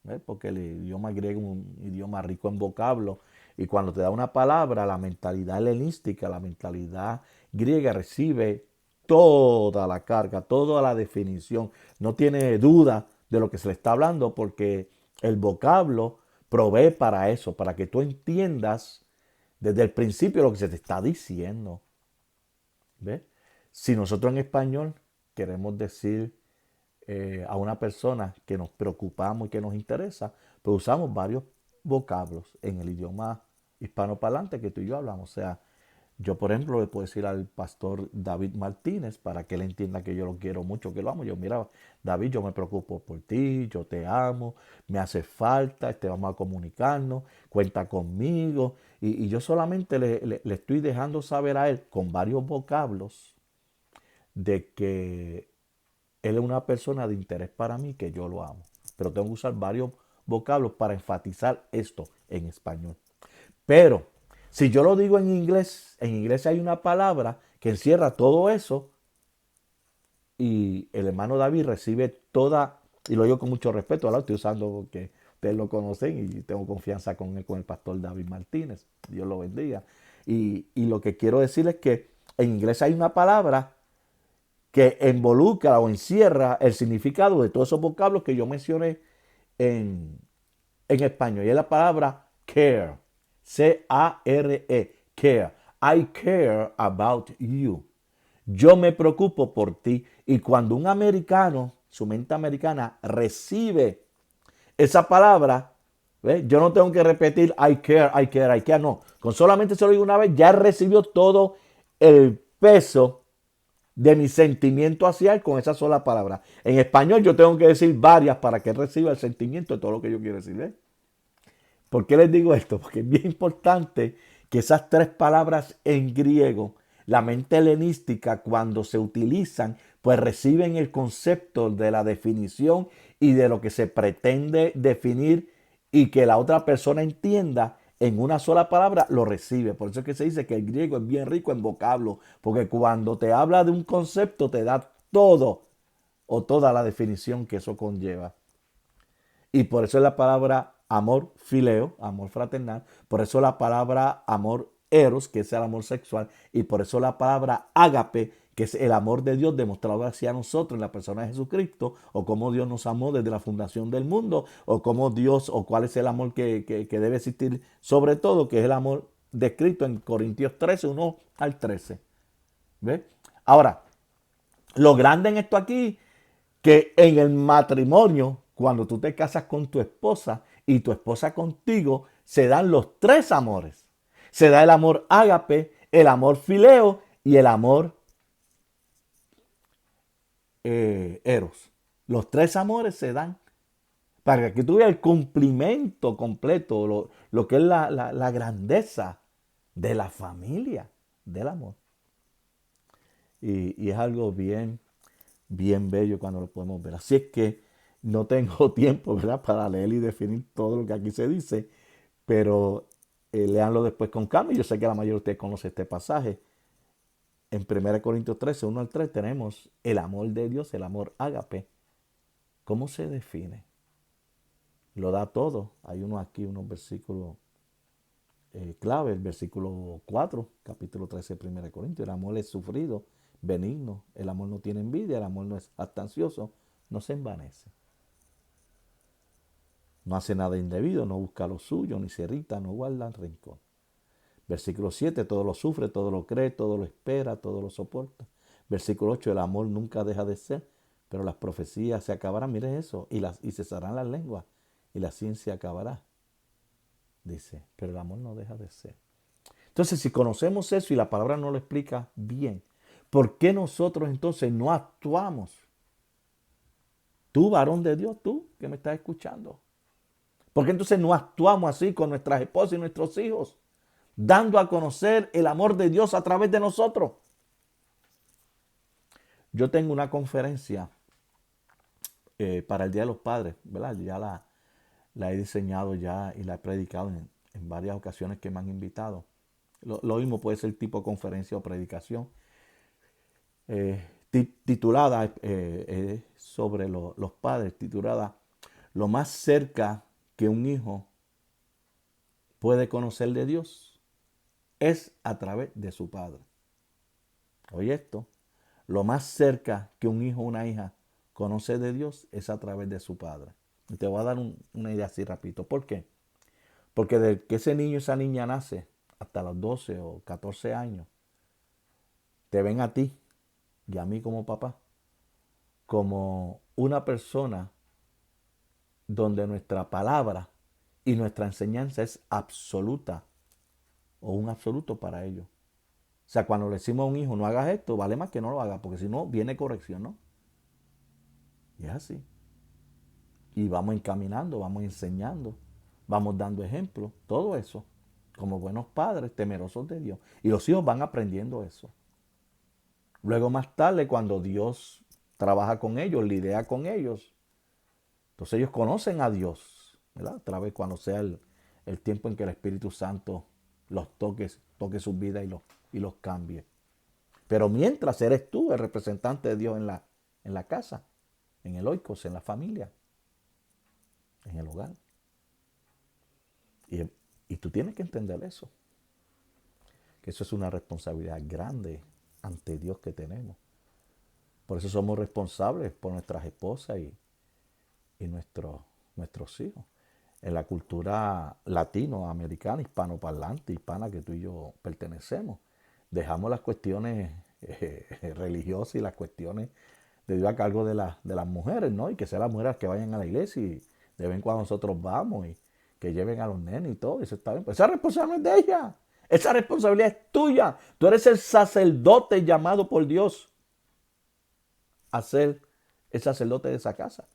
¿ves? Porque el idioma griego es un idioma rico en vocablos, y cuando te da una palabra, la mentalidad helenística, la mentalidad griega recibe toda la carga, toda la definición, no tiene duda de lo que se le está hablando, porque el vocablo provee para eso, para que tú entiendas desde el principio lo que se te está diciendo. ¿Ves? Si nosotros en español queremos decir a una persona que nos preocupamos y que nos interesa, pues usamos varios vocablos en el idioma hispanoparlante que tú y yo hablamos. O sea, yo por ejemplo le puedo decir al pastor David Martínez para que él entienda que yo lo quiero mucho, que lo amo. Yo, mira, David, yo me preocupo por ti, yo te amo, me hace falta, vamos a comunicarnos, cuenta conmigo. Y yo solamente le estoy dejando saber a él con varios vocablos de que él es una persona de interés para mí, que yo lo amo. Pero tengo que usar varios vocablos para enfatizar esto en español. Pero Si yo lo digo en inglés hay una palabra que encierra todo eso y el hermano David recibe toda, y lo digo con mucho respeto, ahora lo estoy usando porque ustedes lo conocen y tengo confianza con el pastor David Martínez. Dios lo bendiga. Y lo que quiero decir es que en inglés hay una palabra que involucra o encierra el significado de todos esos vocablos que yo mencioné en, en español. Y es la palabra care. C-A-R-E. Care. I care about you. Yo me preocupo por ti. Y cuando un americano, su mente americana, recibe esa palabra, ¿ves? Yo no tengo que repetir I care, I care, I care. No. Con solamente se lo digo una vez, ya recibió todo el peso de mi sentimiento hacia él con esa sola palabra. En español yo tengo que decir varias para que él reciba el sentimiento de todo lo que yo quiero decirle. ¿Por qué les digo esto? Porque es bien importante que esas tres palabras en griego, la mente helenística, cuando se utilizan, pues reciben el concepto de la definición y de lo que se pretende definir y que la otra persona entienda en una sola palabra, lo recibe. Por eso es que se dice que el griego es bien rico en vocablo, porque cuando te habla de un concepto te da todo o toda la definición que eso conlleva. Y por eso es la palabra amor fileo, amor fraternal. Por eso la palabra amor eros, que es el amor sexual. Y por eso la palabra ágape, que es el amor de Dios demostrado hacia nosotros en la persona de Jesucristo. O cómo Dios nos amó desde la fundación del mundo. O cómo Dios, o cuál es el amor que debe existir sobre todo, que es el amor descrito en Corintios 13, 1 al 13. ¿Ves? Ahora, lo grande en esto aquí que en el matrimonio, cuando tú te casas con tu esposa y tu esposa contigo, se dan los tres amores. Se da el amor ágape, el amor fileo y el amor eros. Los tres amores se dan para que tú veas el cumplimiento completo, lo que es la grandeza de la familia, del amor. Y es algo bien, bien bello cuando lo podemos ver. Así es que no tengo tiempo, ¿verdad?, para leer y definir todo lo que aquí se dice, pero léanlo después con calma. Yo sé que la mayoría de ustedes conoce este pasaje. En 1 Corintios 13, 1 al 3, tenemos el amor de Dios, el amor ágape. ¿Cómo se define? Lo da todo. Hay uno aquí, unos versículos clave. El versículo 4, capítulo 13 de 1 Corintios. El amor es sufrido, benigno. El amor no tiene envidia, el amor no es jactancioso, no se envanece. No hace nada indebido, no busca lo suyo, ni se irrita, no guarda rencor. Versículo 7, todo lo sufre, todo lo cree, todo lo espera, todo lo soporta. Versículo 8, el amor nunca deja de ser, pero las profecías se acabarán, mire eso, y cesarán las lenguas, y la ciencia acabará. Dice, pero el amor no deja de ser. Entonces, si conocemos eso y la palabra no lo explica bien, ¿por qué nosotros entonces no actuamos? Tú, varón de Dios, tú que me estás escuchando. ¿Por qué entonces no actuamos así con nuestras esposas y nuestros hijos? Dando a conocer el amor de Dios a través de nosotros. Yo tengo una conferencia para el Día de los Padres, ¿verdad? Ya la he diseñado ya y la he predicado en varias ocasiones que me han invitado. Lo mismo puede ser tipo conferencia o predicación. Titulada sobre los padres, titulada Lo más cerca que un hijo puede conocer de Dios es a través de su padre. Oye esto, lo más cerca que un hijo o una hija conoce de Dios es a través de su padre. Y te voy a dar una idea así rapidito. ¿Por qué? Porque desde que ese niño o esa niña nace hasta los 12 o 14 años, te ven a ti y a mí como papá como una persona donde nuestra palabra y nuestra enseñanza es absoluta o un absoluto para ellos. O sea, cuando le decimos a un hijo, no hagas esto, vale más que no lo haga, porque si no, viene corrección, ¿no? Y es así. Y vamos encaminando, vamos enseñando, vamos dando ejemplos, todo eso, como buenos padres, temerosos de Dios. Y los hijos van aprendiendo eso. Luego más tarde, cuando Dios trabaja con ellos, lidia con ellos, entonces ellos conocen a Dios, ¿verdad? Otra vez cuando sea el tiempo en que el Espíritu Santo los toque sus vidas y los cambie. Pero mientras eres tú el representante de Dios en la casa, en el oikos, en la familia, en el hogar. Y tú tienes que entender eso, que eso es una responsabilidad grande ante Dios que tenemos. Por eso somos responsables por nuestras esposas y nuestros hijos. En la cultura latinoamericana, hispanoparlante, hispana que tú y yo pertenecemos, dejamos las cuestiones religiosas y las cuestiones de Dios a cargo de las mujeres, ¿no? Y que sean las mujeres que vayan a la iglesia y de vez en cuando nosotros vamos y que lleven a los nenes y todo, eso está bien. Pues esa responsabilidad es de ella. Esa responsabilidad es tuya. Tú eres el sacerdote llamado por Dios a ser el sacerdote de esa casa.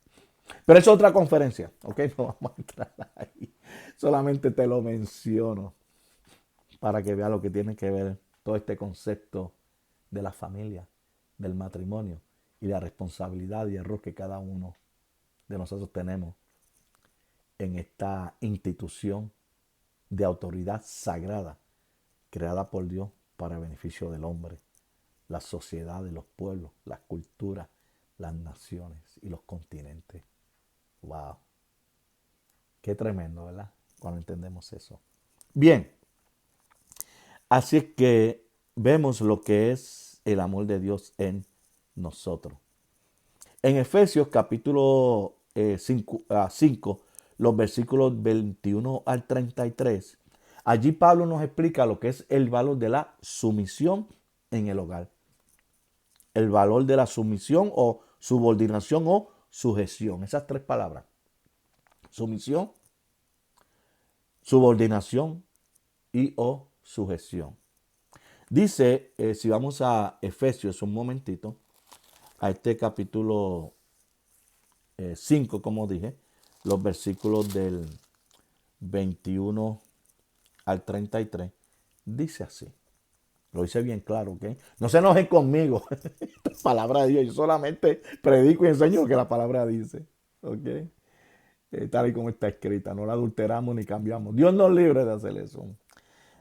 Pero es otra conferencia, ¿ok? No vamos a entrar ahí. Solamente te lo menciono para que veas lo que tiene que ver todo este concepto de la familia, del matrimonio y la responsabilidad y error que cada uno de nosotros tenemos en esta institución de autoridad sagrada creada por Dios para el beneficio del hombre, la sociedad de los pueblos, las culturas, las naciones y los continentes. ¡Wow! Qué tremendo, ¿verdad? Cuando entendemos eso. Bien, así es que vemos lo que es el amor de Dios en nosotros. En Efesios capítulo 5, los versículos 21 al 33, allí Pablo nos explica lo que es el valor de la sumisión en el hogar. El valor de la sumisión o subordinación o sujeción. Esas tres palabras. Sumisión, subordinación y o sujeción. Dice, si vamos a Efesios un momentito, a este capítulo 5, como dije, los versículos del 21 al 33, dice así. Lo hice bien claro, ¿ok? No se enojen conmigo. Esta es palabra de Dios. Yo solamente predico y enseño lo que la palabra dice, ¿ok? Tal y como está escrita. No la adulteramos ni cambiamos. Dios nos libre de hacer eso.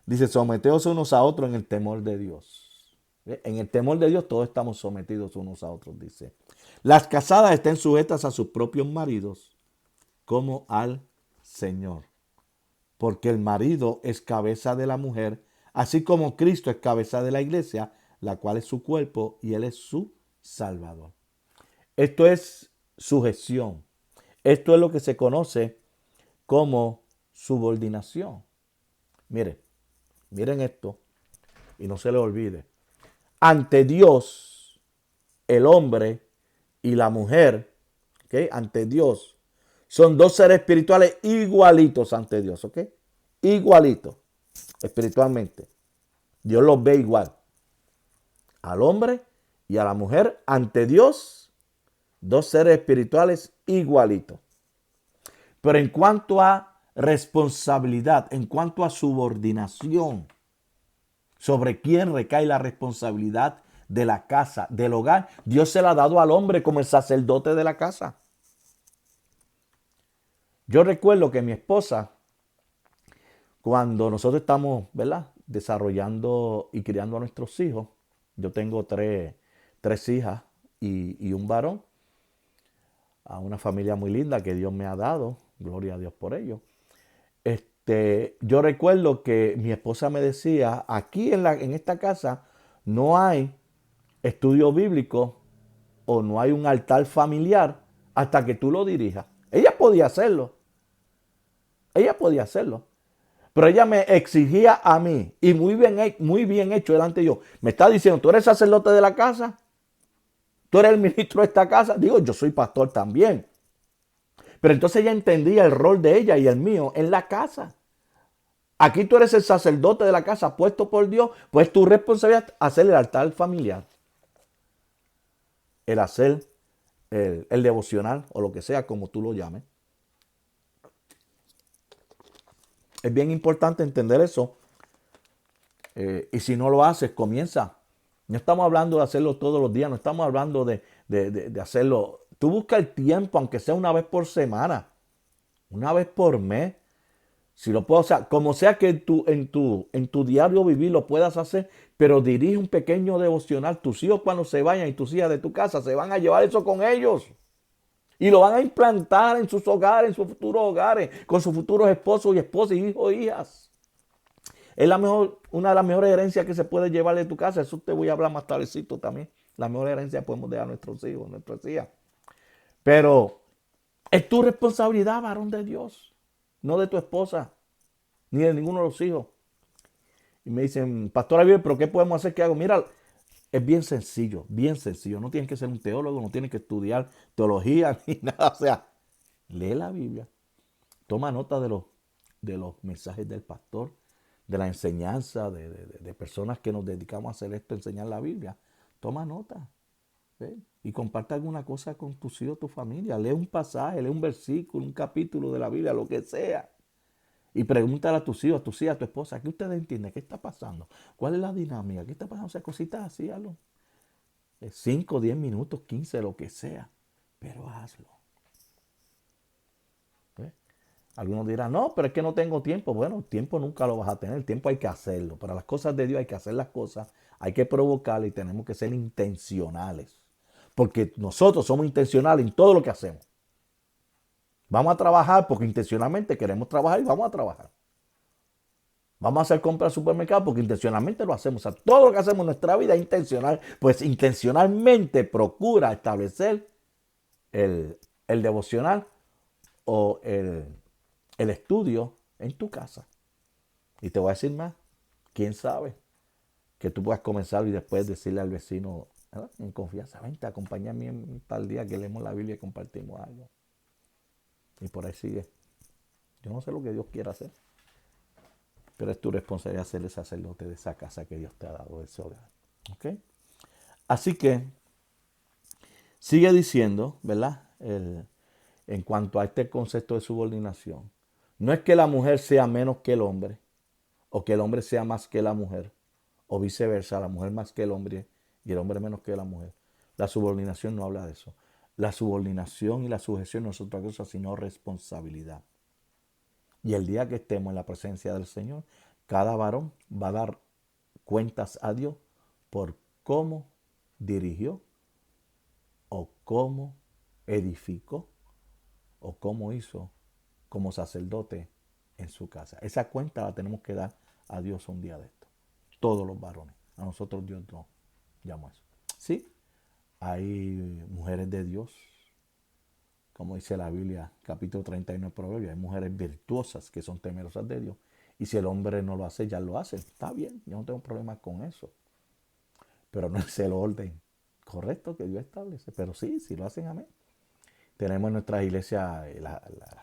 Dice, someteos unos a otros en el temor de Dios. En el temor de Dios todos estamos sometidos unos a otros, dice. Las casadas estén sujetas a sus propios maridos como al Señor. Porque el marido es cabeza de la mujer, así como Cristo es cabeza de la iglesia, la cual es su cuerpo y Él es su Salvador. Esto es sujeción. Esto es lo que se conoce como subordinación. Miren esto y no se le olvide. Ante Dios, el hombre y la mujer, ¿ok? Ante Dios, son dos seres espirituales igualitos ante Dios, ¿ok? Igualitos espiritualmente. Dios los ve igual. Al hombre y a la mujer ante Dios, dos seres espirituales igualitos. Pero en cuanto a responsabilidad, en cuanto a subordinación, sobre quién recae la responsabilidad de la casa, del hogar, Dios se la ha dado al hombre como el sacerdote de la casa. Yo recuerdo que mi esposa, cuando nosotros estamos, ¿verdad?, desarrollando y criando a nuestros hijos, yo tengo tres hijas y un varón, a una familia muy linda que Dios me ha dado, gloria a Dios por ello. Yo recuerdo que mi esposa me decía, aquí en esta casa no hay estudio bíblico o no hay un altar familiar hasta que tú lo dirijas. Ella podía hacerlo. Pero ella me exigía a mí, y muy bien hecho delante de yo. Me está diciendo, tú eres sacerdote de la casa, tú eres el ministro de esta casa. Digo, yo soy pastor también. Pero entonces ella entendía el rol de ella y el mío en la casa. Aquí tú eres el sacerdote de la casa puesto por Dios, pues tu responsabilidad es hacer el altar familiar. El hacer el devocional o lo que sea, como tú lo llames. Es bien importante entender eso. Y si no lo haces, comienza. No estamos hablando de hacerlo todos los días, no estamos hablando de hacerlo. Tú busca el tiempo, aunque sea una vez por semana, una vez por mes. Si lo puedo, o sea, como sea que en tu diario vivir lo puedas hacer, pero dirige un pequeño devocional. Tus hijos cuando se vayan y tus hijas de tu casa se van a llevar eso con ellos. Y lo van a implantar en sus hogares, en sus futuros hogares, con sus futuros esposos y esposas, hijos e hijas. Es una de las mejores herencias que se puede llevar de tu casa. Eso te voy a hablar más tardecito también. La mejor herencia que podemos dejar a nuestros hijos, nuestras hijas. Pero es tu responsabilidad, varón de Dios, no de tu esposa, ni de ninguno de los hijos. Y me dicen, Pastor Javier, ¿pero qué podemos hacer? ¿Qué hago? Mira, es bien sencillo, bien sencillo. No tienes que ser un teólogo, no tienes que estudiar teología ni nada. O sea, lee la Biblia, toma nota de los mensajes del pastor, de la enseñanza, de personas que nos dedicamos a hacer esto, enseñar la Biblia. Toma nota, ¿sí? Y comparte alguna cosa con tus hijos, tu familia. Lee un pasaje, lee un versículo, un capítulo de la Biblia, lo que sea. Y pregúntale a tus hijos, a tus hijas, a tu esposa, ¿qué ustedes entienden? ¿Qué está pasando? ¿Cuál es la dinámica? ¿Qué está pasando? O sea, cositas así, hazlo. 5, 10 minutos, 15, lo que sea. Pero hazlo. ¿Ves? Algunos dirán, no, pero es que no tengo tiempo. Bueno, tiempo nunca lo vas a tener. El tiempo hay que hacerlo. Para las cosas de Dios hay que hacer las cosas. Hay que provocarlas y tenemos que ser intencionales. Porque nosotros somos intencionales en todo lo que hacemos. Vamos a trabajar porque intencionalmente queremos trabajar y vamos a trabajar. Vamos a hacer compras al supermercado porque intencionalmente lo hacemos. O sea, todo lo que hacemos en nuestra vida es intencional. Pues intencionalmente procura establecer el devocional o el estudio en tu casa. Y te voy a decir más. ¿Quién sabe? Que tú puedas comenzar y después decirle al vecino, ¿verdad? En confianza, vente, acompáñame en tal día que leemos la Biblia y compartimos algo. Y por ahí sigue. Yo no sé lo que Dios quiera hacer. Pero es tu responsabilidad ser el sacerdote de esa casa que Dios te ha dado, de ese hogar. ¿Ok? Así que sigue diciendo, ¿verdad? En cuanto a este concepto de subordinación. No es que la mujer sea menos que el hombre, o que el hombre sea más que la mujer, o viceversa, la mujer más que el hombre y el hombre menos que la mujer. La subordinación no habla de eso. La subordinación y la sujeción no es otra cosa sino responsabilidad. Y el día que estemos en la presencia del Señor, cada varón va a dar cuentas a Dios por cómo dirigió o cómo edificó o cómo hizo como sacerdote en su casa. Esa cuenta la tenemos que dar a Dios un día de esto. Todos los varones. A nosotros Dios no llamó eso. Sí, hay mujeres de Dios, como dice la Biblia, capítulo 31 de Proverbios, hay mujeres virtuosas que son temerosas de Dios. Y si el hombre no lo hace, ya lo hace. Está bien, yo no tengo problema con eso. Pero no es el orden correcto que Dios establece. Pero sí, si lo hacen, amén. Tenemos en nuestras iglesias, las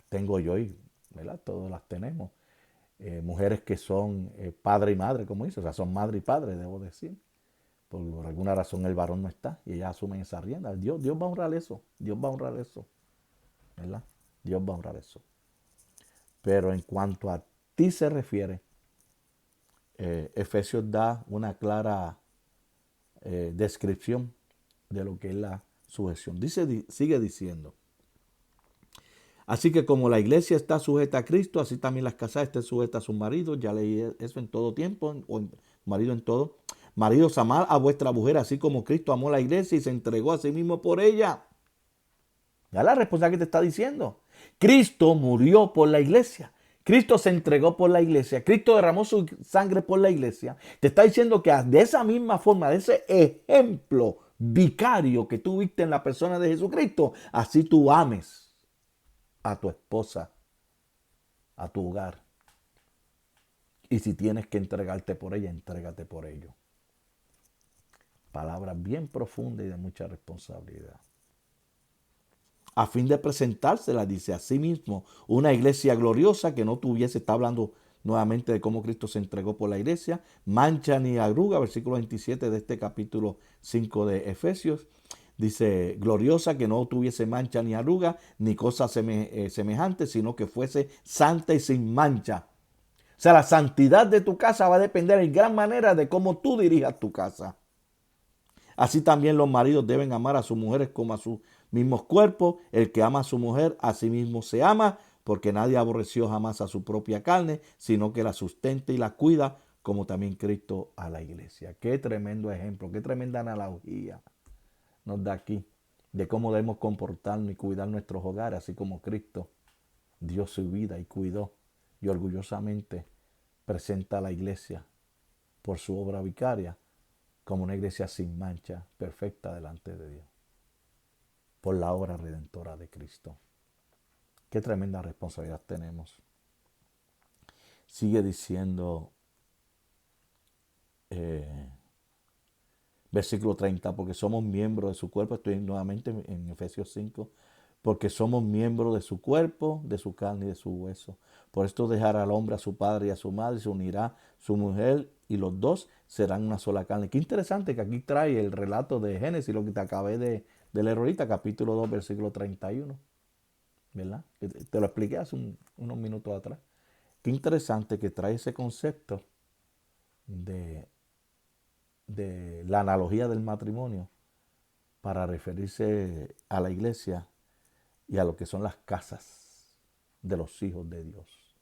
tengo yo y, ¿verdad? Todas las tenemos. Mujeres que son padre y madre, como dice, o sea, son madre y padre, debo decir. Por alguna razón el varón no está y ellas asumen esa rienda. Dios va a honrar eso. Dios va a honrar eso. ¿Verdad? Dios va a honrar eso. Pero en cuanto a ti se refiere, Efesios da una clara descripción de lo que es la sujeción. Sigue diciendo. Así que como la iglesia está sujeta a Cristo, así también las casadas estén sujetas a sus maridos. Ya leí eso en todo tiempo, o marido en todo. Maridos, amad a vuestra mujer, así como Cristo amó la iglesia y se entregó a sí mismo por ella. Ya la responsabilidad que te está diciendo. Cristo murió por la iglesia. Cristo se entregó por la iglesia. Cristo derramó su sangre por la iglesia. Te está diciendo que de esa misma forma, de ese ejemplo vicario que tú viste en la persona de Jesucristo, así tú ames a tu esposa, a tu hogar. Y si tienes que entregarte por ella, entrégate por ello. Palabra bien profunda y de mucha responsabilidad. A fin de presentársela, dice, a sí mismo, una iglesia gloriosa que no tuviese, está hablando nuevamente de cómo Cristo se entregó por la iglesia, mancha ni arruga, versículo 27 de este capítulo 5 de Efesios. Dice, gloriosa, que no tuviese mancha ni arruga, ni cosa semejante, sino que fuese santa y sin mancha. O sea, la santidad de tu casa va a depender en gran manera de cómo tú dirijas tu casa. Así también los maridos deben amar a sus mujeres como a sus mismos cuerpos. El que ama a su mujer, a sí mismo se ama, porque nadie aborreció jamás a su propia carne, sino que la sustenta y la cuida, como también Cristo a la iglesia. Qué tremendo ejemplo, qué tremenda analogía nos da aquí de cómo debemos comportarnos y cuidar nuestros hogares, así como Cristo dio su vida y cuidó y orgullosamente presenta a la iglesia por su obra vicaria como una iglesia sin mancha, perfecta delante de Dios, por la obra redentora de Cristo. Qué tremenda responsabilidad tenemos. Sigue diciendo versículo 30, porque somos miembros de su cuerpo. Estoy nuevamente en Efesios 5. Porque somos miembros de su cuerpo, de su carne y de su hueso. Por esto dejará al hombre a su padre y a su madre, y se unirá su mujer, y los dos serán una sola carne. Qué interesante que aquí trae el relato de Génesis, lo que te acabé de leer ahorita, capítulo 2, versículo 31. ¿Verdad? Te lo expliqué hace unos minutos atrás. Qué interesante que trae ese concepto de la analogía del matrimonio para referirse a la iglesia y a lo que son las casas de los hijos de Dios.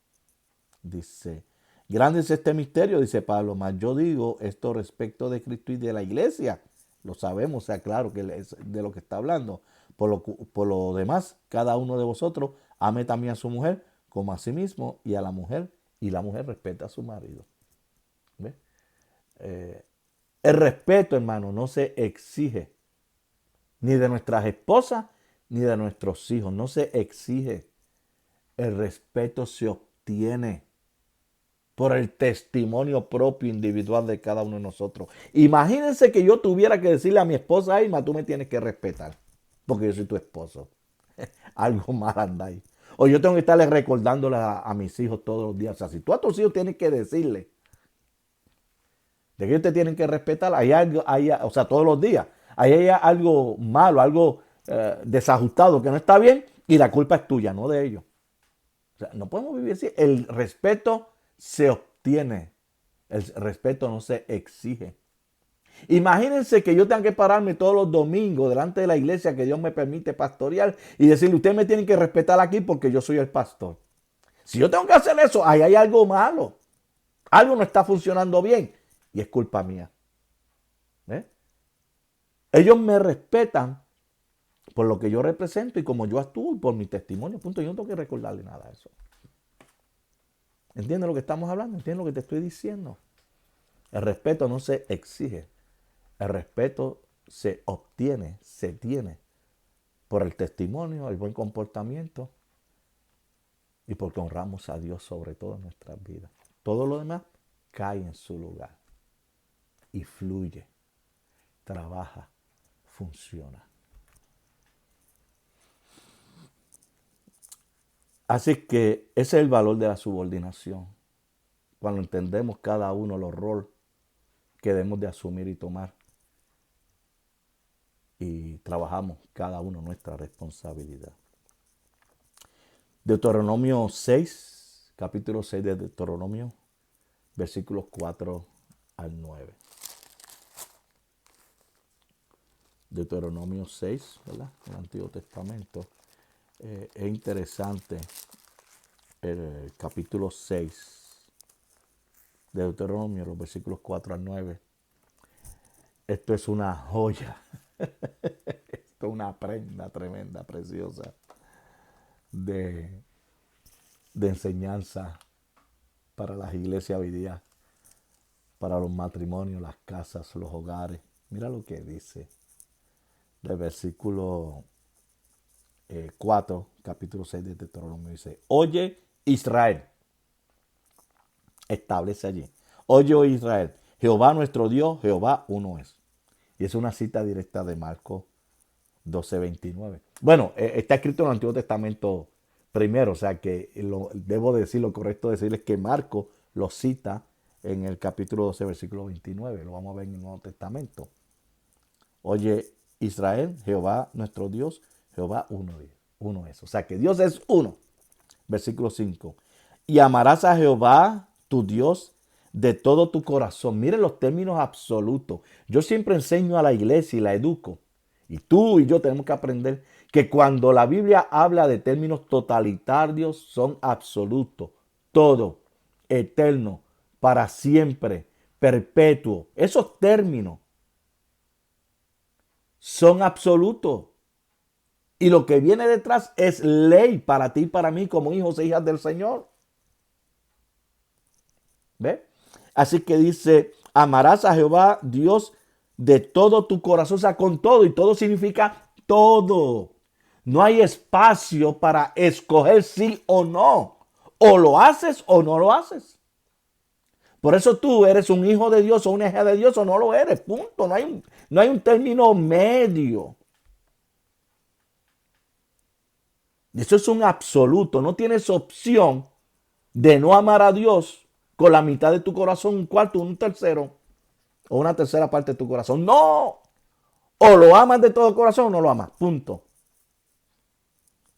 Dice, grande es este misterio, dice Pablo, mas yo digo esto respecto de Cristo y de la iglesia. Lo sabemos, sea claro que es de lo que está hablando. Por lo demás, cada uno de vosotros ame también a su mujer como a sí mismo, y a la mujer, y la mujer respeta a su marido. ¿Ve? El respeto, hermano, no se exige ni de nuestras esposas ni de nuestros hijos. No se exige. El respeto se obtiene por el testimonio propio individual de cada uno de nosotros. Imagínense que yo tuviera que decirle a mi esposa, Irma, tú me tienes que respetar, porque yo soy tu esposo. Algo mal anda ahí. O yo tengo que estarle recordándole a mis hijos todos los días. O sea, si tú a tus hijos tienes que decirle de que ellos te tienen que respetar, hay algo, o sea, todos los días, ahí hay algo malo, algo desajustado que no está bien, y la culpa es tuya, no de ellos. O sea, no podemos vivir así. El respeto se obtiene. El respeto no se exige. Imagínense que yo tenga que pararme todos los domingos delante de la iglesia que Dios me permite pastorear y decirle, ustedes me tienen que respetar aquí porque yo soy el pastor. Si yo tengo que hacer eso, ahí hay algo malo. Algo no está funcionando bien y es culpa mía. ¿Eh? Ellos me respetan por lo que yo represento y como yo actúo y por mi testimonio. Punto. Yo no tengo que recordarle nada de eso. ¿Entiendes lo que estamos hablando? ¿Entiendes lo que te estoy diciendo? El respeto no se exige. El respeto se obtiene, se tiene por el testimonio, el buen comportamiento y porque honramos a Dios sobre todo en nuestras vidas. Todo lo demás cae en su lugar y fluye, trabaja, funciona. Así que ese es el valor de la subordinación. Cuando entendemos cada uno los roles que debemos de asumir y tomar y trabajamos cada uno nuestra responsabilidad. Deuteronomio 6, capítulo 6 de Deuteronomio, versículos 4 al 9. Deuteronomio 6, ¿verdad? El Antiguo Testamento. Es interesante el capítulo 6 de Deuteronomio, los versículos 4 al 9. Esto es una joya. Esto es una prenda tremenda, preciosa de enseñanza para las iglesias hoy día, para los matrimonios, las casas, los hogares. Mira lo que dice del versículo 4, capítulo 6 de Deuteronomio. Dice, oye Israel, establece allí. Oye Israel, Jehová nuestro Dios, Jehová uno es. Y es una cita directa de Marcos 12:29. Bueno, está escrito en el Antiguo Testamento primero, o sea que debo decir, lo correcto decirles que Marcos lo cita en el capítulo 12, versículo 29. Lo vamos a ver en el Nuevo Testamento. Oye Israel, Jehová nuestro Dios, Jehová uno es. O sea que Dios es uno. Versículo 5. Y amarás a Jehová tu Dios de todo tu corazón. Miren los términos absolutos. Yo siempre enseño a la iglesia y la educo. Y tú y yo tenemos que aprender que cuando la Biblia habla de términos totalitarios son absolutos, todo, eterno, para siempre, perpetuo. Esos términos son absolutos. Y lo que viene detrás es ley para ti y para mí como hijos e hijas del Señor. ¿Ve? Así que dice, amarás a Jehová Dios de todo tu corazón, o sea, con todo, y todo significa todo. No hay espacio para escoger sí o no. O lo haces o no lo haces. Por eso tú eres un hijo de Dios o una hija de Dios o no lo eres. Punto. No hay un término medio. Eso es un absoluto. No tienes opción de no amar a Dios con la mitad de tu corazón, un cuarto, un tercero o una tercera parte de tu corazón. No. O lo amas de todo corazón o no lo amas. Punto.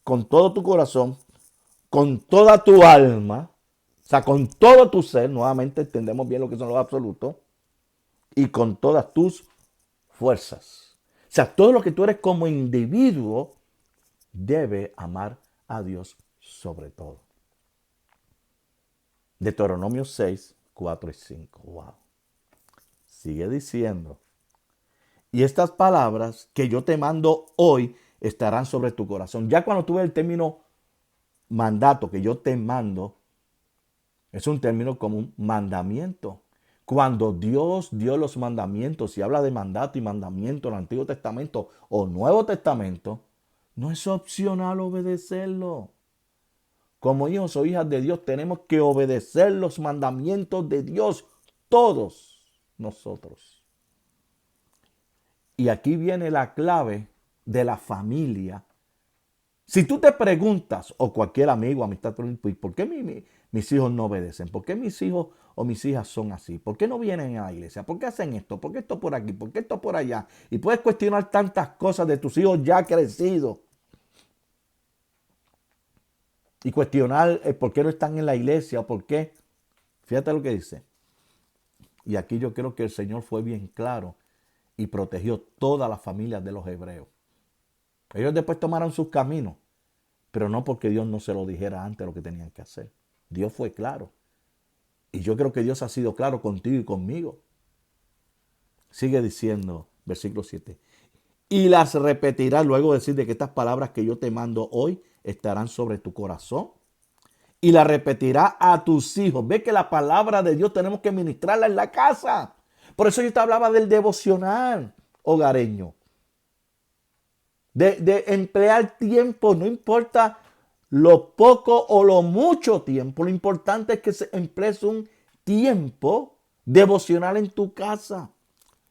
Con todo tu corazón, con toda tu alma, o sea, con todo tu ser, nuevamente entendemos bien lo que son los absolutos, y con todas tus fuerzas. O sea, todo lo que tú eres como individuo debe amar a Dios sobre todo. Deuteronomio 6, 4 y 5. Wow. Sigue diciendo. Y estas palabras que yo te mando hoy estarán sobre tu corazón. Ya cuando tú ves el término mandato que yo te mando, es un término como un mandamiento. Cuando Dios dio los mandamientos y habla de mandato y mandamiento en el Antiguo Testamento o Nuevo Testamento, no es opcional obedecerlo. Como hijos o hijas de Dios tenemos que obedecer los mandamientos de Dios, todos nosotros. Y aquí viene la clave de la familia. Si tú te preguntas, o cualquier amigo, amistad, ¿por qué mis hijos no obedecen? ¿Por qué mis hijos o mis hijas son así? ¿Por qué no vienen a la iglesia? ¿Por qué hacen esto? ¿Por qué esto por aquí? ¿Por qué esto por allá? Y puedes cuestionar tantas cosas de tus hijos ya crecidos. Y cuestionar por qué no están en la iglesia o por qué. Fíjate lo que dice. Y aquí yo creo que el Señor fue bien claro y protegió todas las familias de los hebreos. Ellos después tomaron sus caminos, pero no porque Dios no se lo dijera antes lo que tenían que hacer. Dios fue claro. Y yo creo que Dios ha sido claro contigo y conmigo. Sigue diciendo, versículo 7. Y las repetirás, luego de decir de que estas palabras que yo te mando hoy estarán sobre tu corazón. Y la repetirá a tus hijos. Ve que la palabra de Dios tenemos que ministrarla en la casa. Por eso yo te hablaba del devocional hogareño. De emplear tiempo, no importa lo poco o lo mucho tiempo. Lo importante es que se emplees un tiempo devocional en tu casa.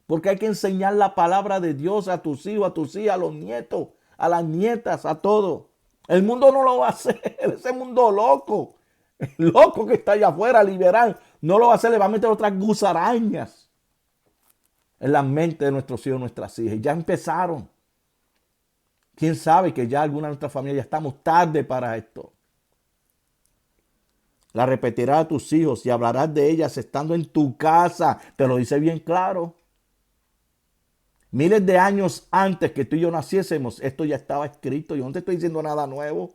Porque hay que enseñar la palabra de Dios a tus hijos, a tus hijas, a los nietos, a las nietas, a todos. El mundo no lo va a hacer. Ese mundo loco. El loco que está allá afuera, liberal, no lo va a hacer. Le va a meter otras gusarañas en la mente de nuestros hijos y nuestras hijas. Y ya empezaron. ¿Quién sabe que ya alguna de nuestras familias ya estamos tarde para esto? La repetirás a tus hijos y hablarás de ellas estando en tu casa. Te lo dice bien claro. Miles de años antes que tú y yo naciésemos, esto ya estaba escrito. Yo no te estoy diciendo nada nuevo.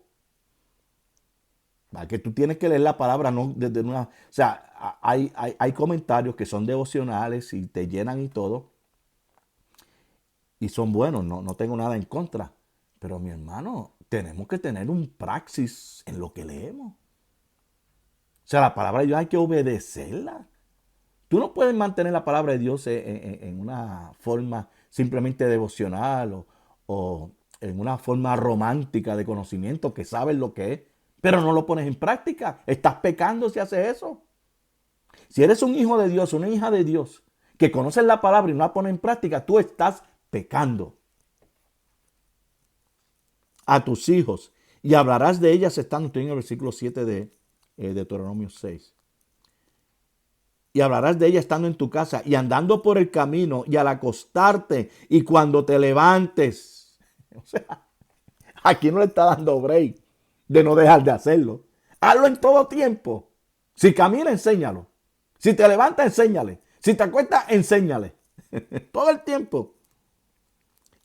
Que tú tienes que leer la palabra, no desde una. O sea, hay comentarios que son devocionales y te llenan y todo. Y son buenos, no tengo nada en contra. Pero mi hermano, tenemos que tener un praxis en lo que leemos. O sea, la palabra de Dios hay que obedecerla. Tú no puedes mantener la palabra de Dios en una forma simplemente devocional o en una forma romántica de conocimiento que sabes lo que es, pero no lo pones en práctica. Estás pecando si haces eso. Si eres un hijo de Dios, una hija de Dios, que conoces la palabra y no la pones en práctica, tú estás pecando. A tus hijos y hablarás de ellas estando, estoy en el versículo 7 de Deuteronomio 6. Y hablarás de ella estando en tu casa y andando por el camino y al acostarte y cuando te levantes. O sea, aquí no le está dando break de no dejar de hacerlo. Hazlo en todo tiempo. Si camina, enséñalo. Si te levantas, enséñale. Si te acuestas, enséñale. Todo el tiempo.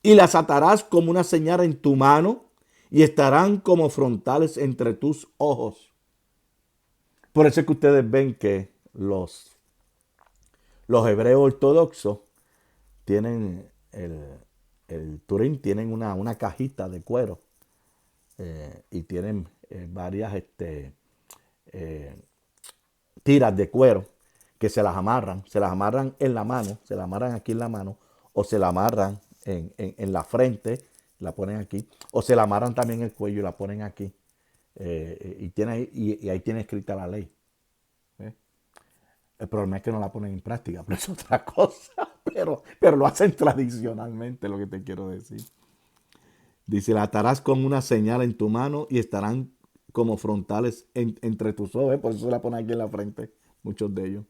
y las atarás como una señal en tu mano y estarán como frontales entre tus ojos. Por eso es que ustedes ven que los hebreos ortodoxos tienen el Turín, tienen una cajita de cuero y tienen varias eh, tiras de cuero que se las amarran en la mano, se las amarran aquí en la mano, o se la amarran en la frente, la ponen aquí, o se la amarran también en el cuello y la ponen aquí. Y ahí tiene escrita la ley. ¿Eh? El problema es que no la ponen en práctica, pero es otra cosa. Pero lo hacen tradicionalmente, lo que te quiero decir. Dice, la atarás con una señal en tu mano y estarán como frontales entre tus ojos. Por eso se la ponen aquí en la frente, muchos de ellos.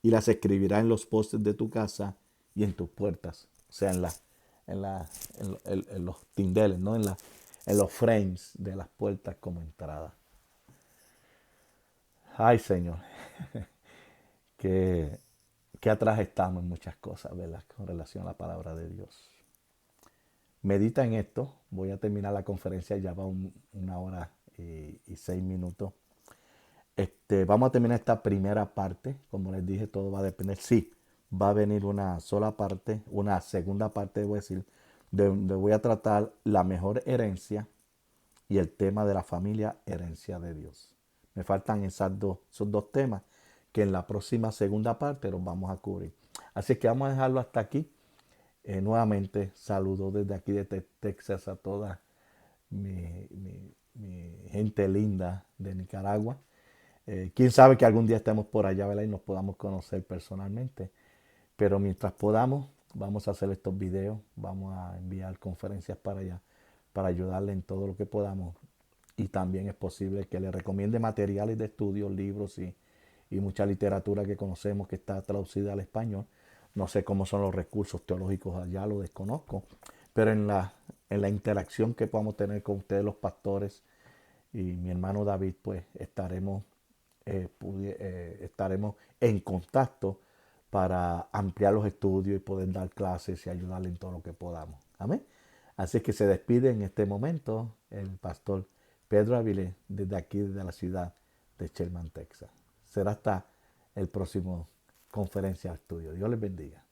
Y las escribirá en los postes de tu casa y en tus puertas. O sea, en, la, en los tindeles, ¿no? En los frames de las puertas como entrada. Ay, Señor, que, que atrás estamos en muchas cosas, ¿verdad? Con relación a la palabra de Dios. Medita en esto. Voy a terminar la conferencia, ya va una hora y 6 minutos. Vamos a terminar esta primera parte. Como les dije, todo va a depender. Sí, va a venir una sola parte, una segunda parte, voy a decir, donde voy a tratar la mejor herencia y el tema de la familia, herencia de Dios. Me faltan esos dos temas que en la próxima segunda parte los vamos a cubrir. Así que vamos a dejarlo hasta aquí. Nuevamente, saludo desde aquí de Texas a toda mi gente linda de Nicaragua. Quién sabe que algún día estemos por allá, ¿verdad? Y nos podamos conocer personalmente. Pero mientras podamos, vamos a hacer estos videos, vamos a enviar conferencias para allá, para ayudarle en todo lo que podamos. Y también es posible que le recomiende materiales de estudio, libros y mucha literatura que conocemos que está traducida al español. No sé cómo son los recursos teológicos allá, lo desconozco. Pero en la interacción que podamos tener con ustedes, los pastores, y mi hermano David, pues estaremos en contacto para ampliar los estudios y poder dar clases y ayudarle en todo lo que podamos. Amén. Así que se despide en este momento el pastor Pedro Avilés desde aquí, desde la ciudad de Sherman, Texas. Será hasta el próximo conferencia de estudio. Dios les bendiga.